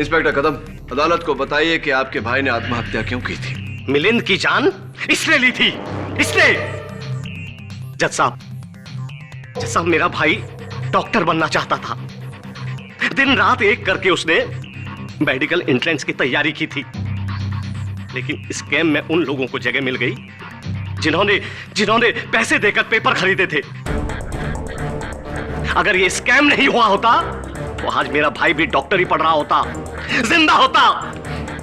इंस्पेक्टर कदम, अदालत को बताइए कि आपके भाई ने आत्महत्या क्यों की थी? मिलिंद की जान इसने ली थी, इसने। जज साहब, मेरा भाई डॉक्टर बनना चाहता था। दिन रात एक करके उसने मेडिकल एंट्रेंस की तैयारी की थी, लेकिन स्कैम में उन लोगों को जगह मिल गई जिन्होंने पैसे देकर पेपर खरीदे थे। अगर ये स्कैम नहीं हुआ होता तो आज मेरा भाई भी डॉक्टर ही पढ़ रहा होता, जिंदा होता।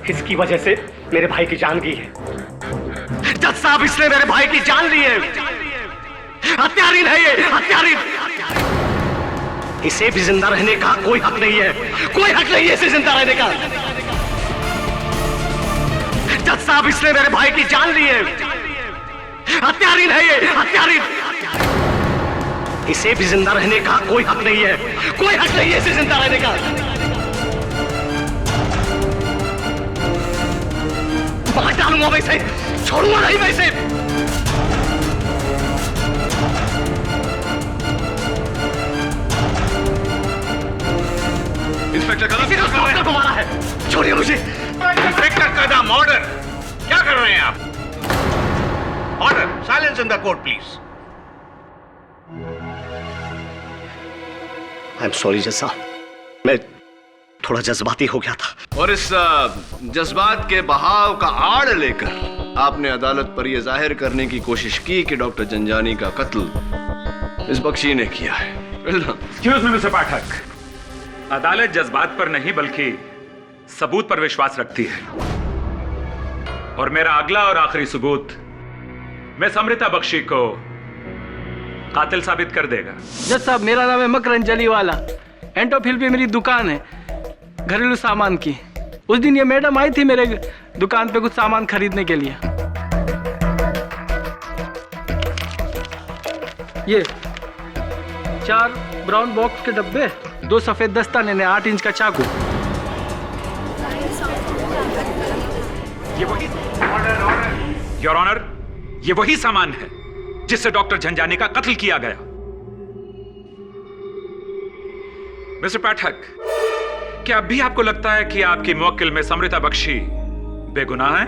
इसकी वजह से मेरे भाई की जान गई है। जज साहब, इसने मेरे भाई की जान ली है। हत्यारीन है ये, हत्यारीन। इसे भी जिंदा रहने का कोई हक नहीं है, कोई हक नहीं है इसे जिंदा रहने का। जज साहब, इसने मेरे भाई की जान ली है। हत्यारीन है ये, हत्यारीन। इसे भी जिंदा रहने का कोई हक नहीं है, कोई हक नहीं है इसे जिंदा रहने का। मार डालूंगा वैसे, छोड़ूंगा नहीं वैसे। इंस्पेक्टर कदम, किसी ने उस डॉक्टर को मारा है। छोड़िए मुझे। इंस्पेक्टर कदम, ऑर्डर। क्या कर रहे हैं आप? Order, silence in the court please. I am sorry जज साहब, मैं थोड़ा जज्बाती हो गया था। और इस जज्बात के बहाव का आड़ लेकर आपने अदालत पर यह जाहिर करने की कोशिश की कि डॉक्टर जनजानी का कत्ल इस बख्शी ने किया है। एक्सक्यूज मी मिस्टर पाठक, अदालत जज्बात पर नहीं बल्कि सबूत पर विश्वास रखती है, और मेरा अगला और आखिरी सबूत मिस अमृता बख्शी को कातिल साबित कर देगा। जज साहब, मेरा नाम है मकरन जलीवाला। एंटोफिल पे मेरी दुकान है घरेलू सामान की। उस दिन ये मैडम आई थी मेरे दुकान पे कुछ सामान खरीदने के लिए। ये 4 ब्राउन बॉक्स के डब्बे, 2 सफेद दस्ताने ने 8 इंच का चाकू। ये वही योर ऑनर, ये वही सामान है जिससे डॉक्टर झंझानी का कत्ल किया गया। मिस्टर पाठक, क्या अब भी आपको लगता है कि आपकी मुवक्किल मिस अमृता बख्शी बेगुनाह है?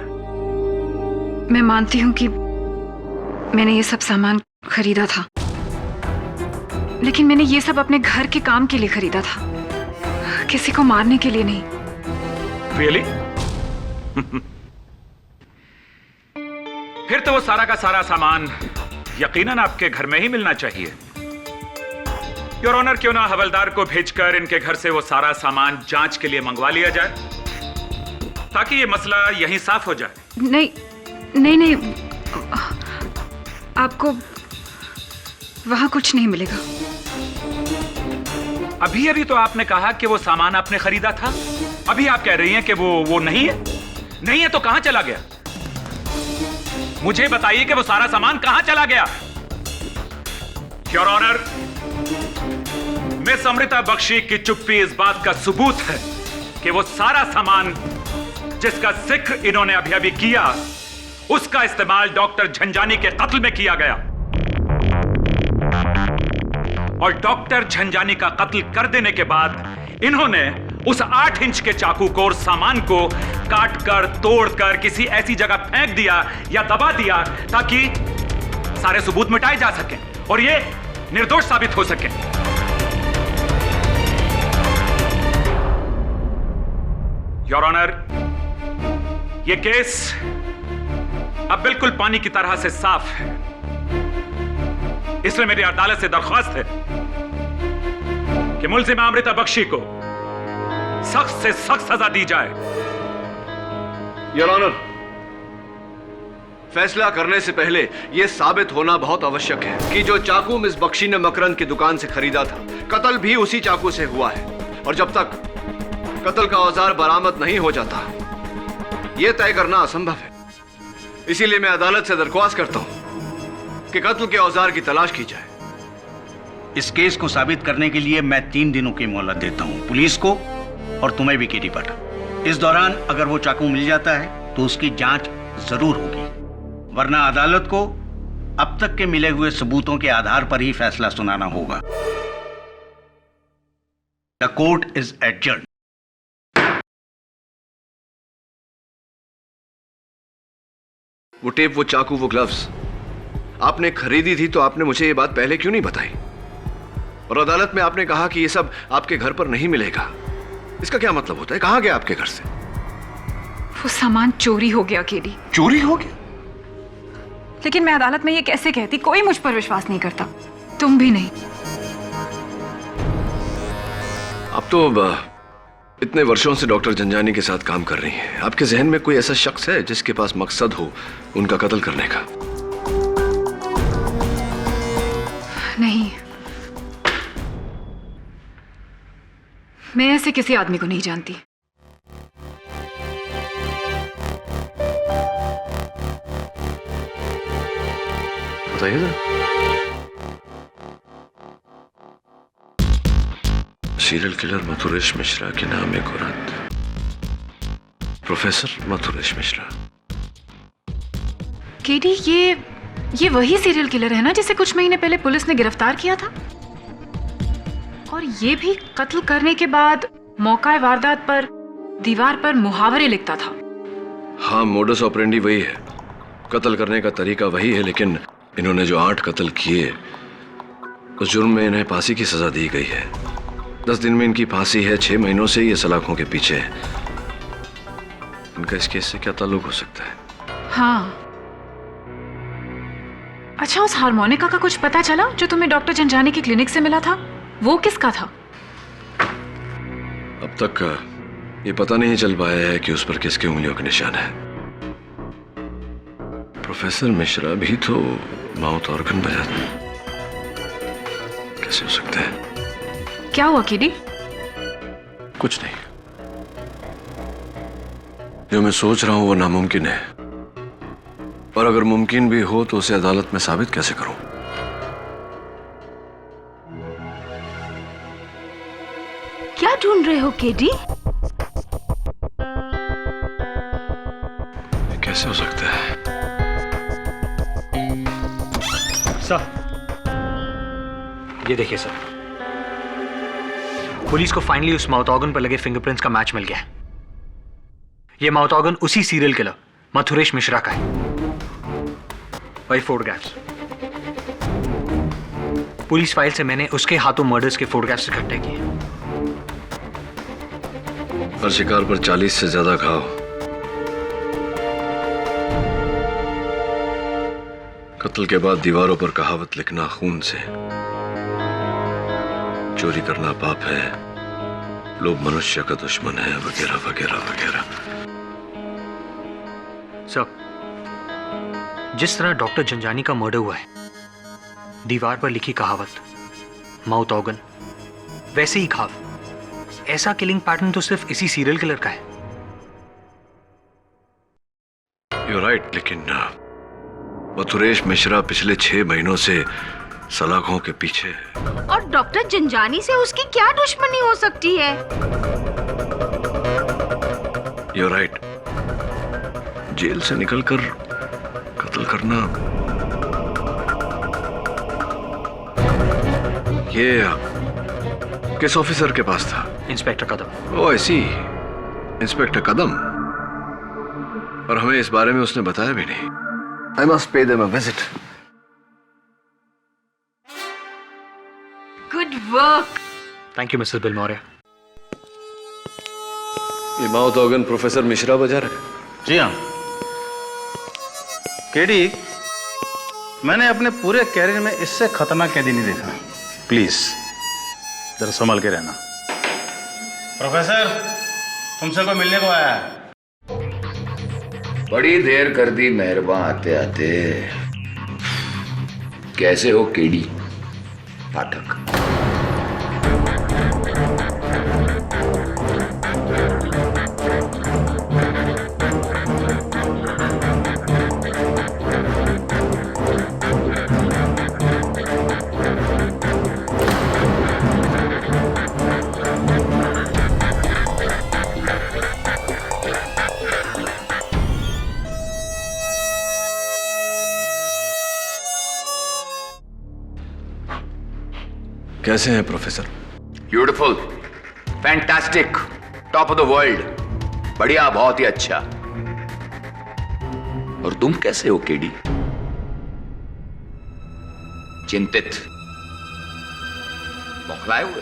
मैं मानती हूँ कि मैंने ये सब सामान खरीदा था, लेकिन मैंने ये सब अपने घर के काम के लिए खरीदा था, किसी को मारने के लिए नहीं। Really? फिर तो वो सारा का सारा सामान यकीनन आपके घर में ही मिलना चाहिए। योर ऑनर, क्यों ना हवलदार को भेजकर इनके घर से वो सारा सामान जांच के लिए मंगवा लिया जाए, ताकि ये मसला यहीं साफ हो जाए। नहीं नहीं नहीं, आपको वहां कुछ नहीं मिलेगा। अभी अभी तो आपने कहा कि वो सामान आपने खरीदा था, अभी आप कह रही हैं कि वो नहीं है। नहीं है तो कहां चला गया? मुझे बताइए कि वो सारा सामान कहां चला गया। Your honour, miss Amrita Bakshi की चुप्पी इस बात का सबूत है कि वो सारा सामान जिसका जिक्र इन्होंने अभी अभी किया, उसका इस्तेमाल डॉक्टर झंझानी के कत्ल में किया गया। और डॉक्टर झंझानी का कत्ल कर देने के बाद इन्होंने उस 8 इंच के चाकू को और सामान को काट कर तोड़ कर किसी ऐसी जगह फेंक दिया या दबा दिया ताकि सारे सबूत मिटाए जा सकें और ये निर्दोष साबित हो सके। योर ऑनर, ये केस अब बिल्कुल पानी की तरह से साफ है, इसलिए मेरी अदालत से दरख्वास्त है कि कि मुलजिमा अमृता बख्शी को सख्त से सख्त सजा दी जाए। योर ऑनर, फैसला करने से पहले यह साबित होना बहुत आवश्यक है कि जो चाकू मिस बख्शी ने मकरंद की दुकान से खरीदा था, कत्ल भी उसी चाकू से हुआ है। और जब तक कत्ल का औजार बरामद नहीं हो जाता, यह तय करना असंभव है। इसीलिए मैं अदालत से दरख्वास्त करता हूं कि कत्ल के औजार की तलाश की जाए। इस केस को साबित करने के लिए मैं 3 दिनों की मोहलत देता हूं, पुलिस को और तुम्हें भी, केटी भट्ट। इस दौरान अगर वो चाकू मिल जाता है तो उसकी जांच जरूर होगी, वरना अदालत को अब तक के मिले हुए सबूतों के आधार पर ही फैसला सुनाना होगा। The court is adjourn. वो टेप, वो चाकू, वो ग्लव्स आपने खरीदी थी तो आपने मुझे ये बात पहले क्यों नहीं बताई? और अदालत में आपने कहा कि ये सब आपके घर पर नहीं मिलेगा। इसका क्या मतलब होता है? कहां गया आपके घर से? वो सामान चोरी हो गया केडी। चोरी हो गया? लेकिन मैं अदालत में ये कैसे कहती? कोई मुझ पर विश्वास नहीं करता, तुम भी नहीं। आप तो इतने वर्षों से डॉक्टर जंजानी के साथ काम कर रही हैं। आपके जहन में कोई ऐसा शख्स है जिसके पास मकसद हो उनका कत्ल करने का? नहीं, मैं ऐसे किसी आदमी को नहीं जानती। बताइए ना। सीरियल किलर मथुरेश मिश्रा के नाम एक औरत, प्रोफेसर मथुरेश मिश्रा। केडी, ये वही सीरियल किलर है ना जिसे कुछ महीने पहले पुलिस ने गिरफ्तार किया था? और ये भी कत्ल करने के बाद मौका वारदात पर दीवार पर मुहावरे लिखता था। हाँ, मोडस ऑपरेंडी वही है, कत्ल करने का तरीका वही है, लेकिन इन्होंने जो 8 कत्ल किए उस जुर्म में इन्हें फांसी की सजा दी गई है। 10 दिन में इनकी फांसी है, 6 महीनों से ये सलाखों के पीछे है। इनका इस केस से क्या ताल्लुक हो सकता है? हाँ। अच्छा, उस हार्मोनिका का कुछ पता चला जो तुम्हें डॉक्टर जंजानी की क्लिनिक से मिला था? वो किसका था? अब तक ये पता नहीं चल पाया है कि उस पर किसके उंगलियों के निशान है। प्रोफेसर मिश्रा भी तो माउथ ऑर्गन बजाते, कैसे हो सकता है? क्या हुआ केडी? कुछ नहीं, जो मैं सोच रहा हूं वो नामुमकिन है, और अगर मुमकिन भी हो तो उसे अदालत में साबित कैसे करूं? क्या ढूंढ रहे हो केडी? कैसे हो सकता है? सर, ये देखिए सर, पुलिस को फाइनली उस माउथ ऑर्गन पर लगे फिंगरप्रिंट्स का मैच मिल गया है। ये माउथ ऑर्गन उसी सीरियल किलर मथुरेश मिश्रा का है। वही फोटोग्राफ्स, पुलिस फाइल से मैंने उसके हाथों मर्डर्स के फोटोग्राफ्स इकट्ठे किए। हर शिकार पर 40 से ज्यादा घाव, कत्ल के बाद दीवारों पर कहावत लिखना खून से, चोरी करना पाप है, लोग मनुष्य का दुश्मन है, वगैरह वगैरह वगैरह। सर, जिस तरह डॉक्टर जंजानी का मर्डर हुआ है, दीवार पर लिखी कहावत, माउथ ऑर्गन, वैसे ही घाव, ऐसा किलिंग पैटर्न तो सिर्फ इसी सीरियल किलर का है। You're right, लेकिन मथुरेश मिश्रा पिछले 6 महीनों से सलाखों के पीछे है। और डॉक्टर जंजानी से उसकी क्या दुश्मनी हो सकती है? You're right, जेल से निकलकर कत्ल करना, ये किस ऑफिसर के पास था? इंस्पेक्टर कदम। ओह, ऐसी इंस्पेक्टर कदम। और हमें इस बारे में उसने बताया भी नहीं। I must pay them a visit. Good work. Thank you Mrs Bilimoria. ये माउथ ऑर्गन प्रोफेसर मिश्रा बजा रहे हैं? जी हाँ। केडी, मैंने अपने पूरे कैरियर में इससे खतरनाक कैदी नहीं देखा। प्लीज जरा संभल के रहना। प्रोफेसर, तुमसे कोई मिलने को आया है। बड़ी देर कर दी मेहरबान आते आते। कैसे हो केडी पाठक? कैसे हैं professor? Beautiful, fantastic, top of the world, बढ़िया, बहुत ही अच्छा। और तुम कैसे हो केडी? चिंतित, बौखलाए हुए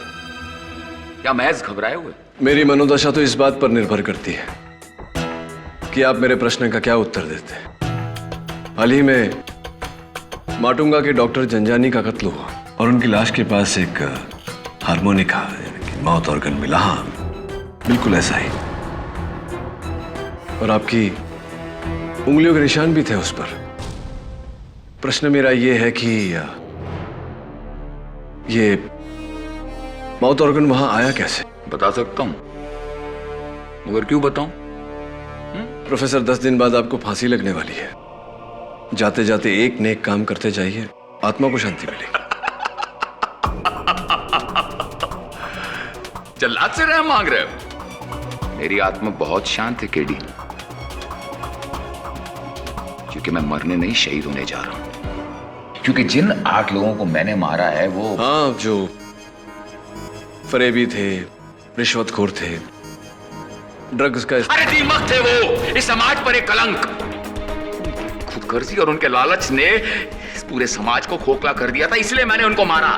या महज घबराए हुए? मेरी मनोदशा तो इस बात पर निर्भर करती है कि आप मेरे प्रश्न का क्या उत्तर देते हैं। हाल ही में माटुंगा के डॉक्टर जंजानी का कत्ल हुआ और उनकी लाश के पास एक हारमोनिका यानी कि माउथ ऑर्गन मिला। हाँ, बिल्कुल ऐसा ही। और आपकी उंगलियों के निशान भी थे उस पर। प्रश्न मेरा ये है कि ये माउथ ऑर्गन वहां आया कैसे? बता सकता हूं, मगर क्यों बताऊं? प्रोफेसर, 10 दिन बाद आपको फांसी लगने वाली है। जाते जाते एक नेक काम करते जाइए, आत्मा को शांति मिलेगी। जल्लाद से रहम मांग रहे हो? मेरी आत्मा बहुत शांत है केडी, क्योंकि मैं मरने नहीं, शहीद होने जा रहा हूं। क्योंकि जिन 8 लोगों को मैंने मारा है वो, हाँ, जो फरेबी थे, रिश्वतखोर थे, ड्रग्स का, अरे दीमक थे वो, इस समाज पर एक कलंक। खुदगर्जी और उनके लालच ने इस पूरे समाज को खोखला कर दिया था, इसलिए मैंने उनको मारा।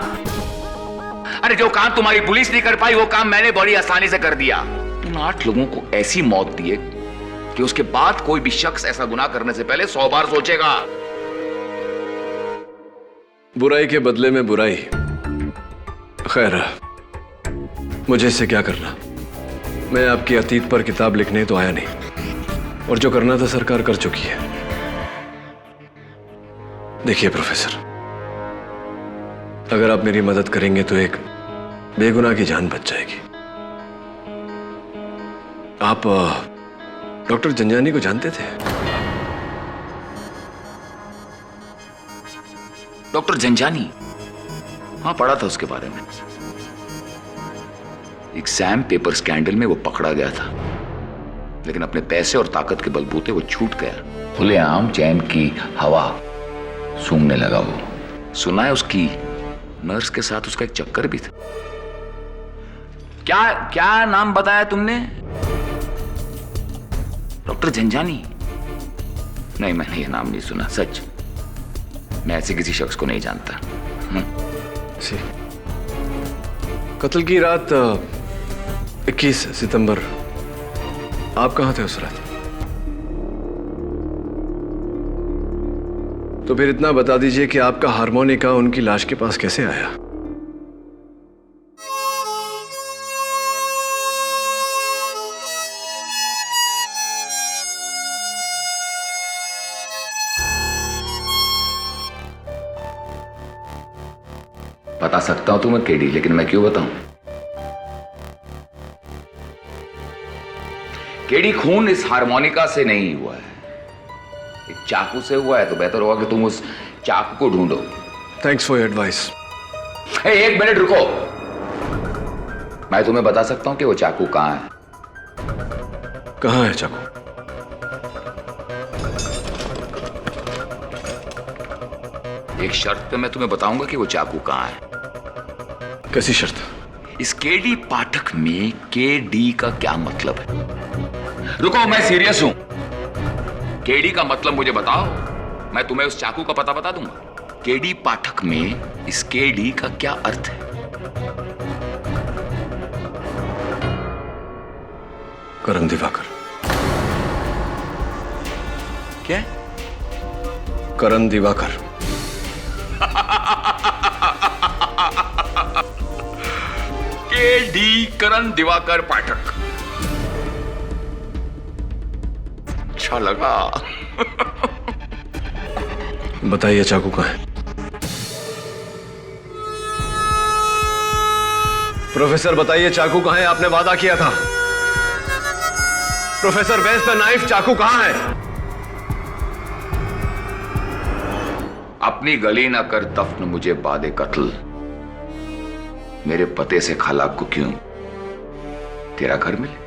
अरे जो काम तुम्हारी पुलिस नहीं कर पाई वो काम मैंने बड़ी आसानी से कर दिया। उन 8 लोगों को ऐसी मौत दी है कि उसके बाद कोई भी शख्स ऐसा गुनाह करने से पहले 100 बार सोचेगा। बुराई के बदले में बुराई। खैर, मुझे इससे क्या करना? मैं आपके अतीत पर किताब लिखने तो आया नहीं, और जो करना था सरकार कर चुकी है। देखिए प्रोफेसर, अगर आप मेरी मदद करेंगे तो एक बेगुनाह की जान बच जाएगी। आप डॉक्टर जंजानी को जानते थे? डॉक्टर जंजानी? हाँ, पढ़ा था उसके बारे में। एग्जाम पेपर स्कैंडल में वो पकड़ा गया था, लेकिन अपने पैसे और ताकत के बलबूते वो छूट गया। खुलेआम चैन की हवा सूंघने लगा वो। सुना है उसकी नर्स के साथ उसका एक चक्कर भी था। क्या क्या नाम बताया तुमने? डॉक्टर जंजानी? नहीं, मैंने ये नाम नहीं सुना, सच। मैं ऐसे किसी शख्स को नहीं जानता। कत्ल की रात 21 सितंबर आप कहां थे उस रात? तो फिर इतना बता दीजिए कि आपका हारमोनिका उनकी लाश के पास कैसे आया? बता सकता हूं तुम्हें केडी, लेकिन मैं क्यों बताऊं? केडी, खून इस हारमोनिका से नहीं हुआ है, एक चाकू से हुआ है। तो बेहतर होगा कि तुम उस चाकू को ढूंढो। Thanks for your advice. एक मिनट रुको, मैं तुम्हें बता सकता हूं कि वो चाकू कहां है। कहां है चाकू? एक शर्त पे मैं तुम्हें बताऊंगा कि वो चाकू कहां है। कैसी शर्त? इस केडी पाठक में केडी का क्या मतलब है? रुको, मैं सीरियस हूं। केडी का मतलब मुझे बताओ, मैं तुम्हें उस चाकू का पता बता दूंगा। केडी पाठक में इस केडी का क्या अर्थ है? करण दिवाकर। क्या? करण दिवाकर। के करण दिवाकर पाठक। अच्छा लगा। बताइए चाकू कहाँ है? प्रोफेसर बताइए चाकू कहाँ है? आपने वादा किया था। Professor where is the knife? चाकू कहाँ है? अपनी गली ना कर दफन मुझे बादे कत्ल। मेरे पते से खाला को क्यों तेरा घर मिले?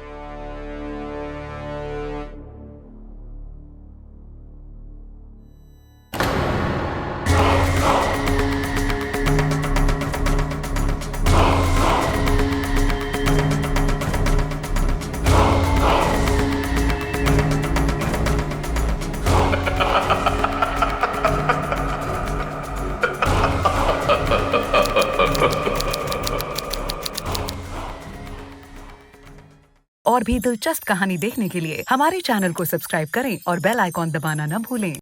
और भी दिलचस्प कहानी देखने के लिए हमारे चैनल को सब्सक्राइब करें और बेल आइकॉन दबाना न भूलें।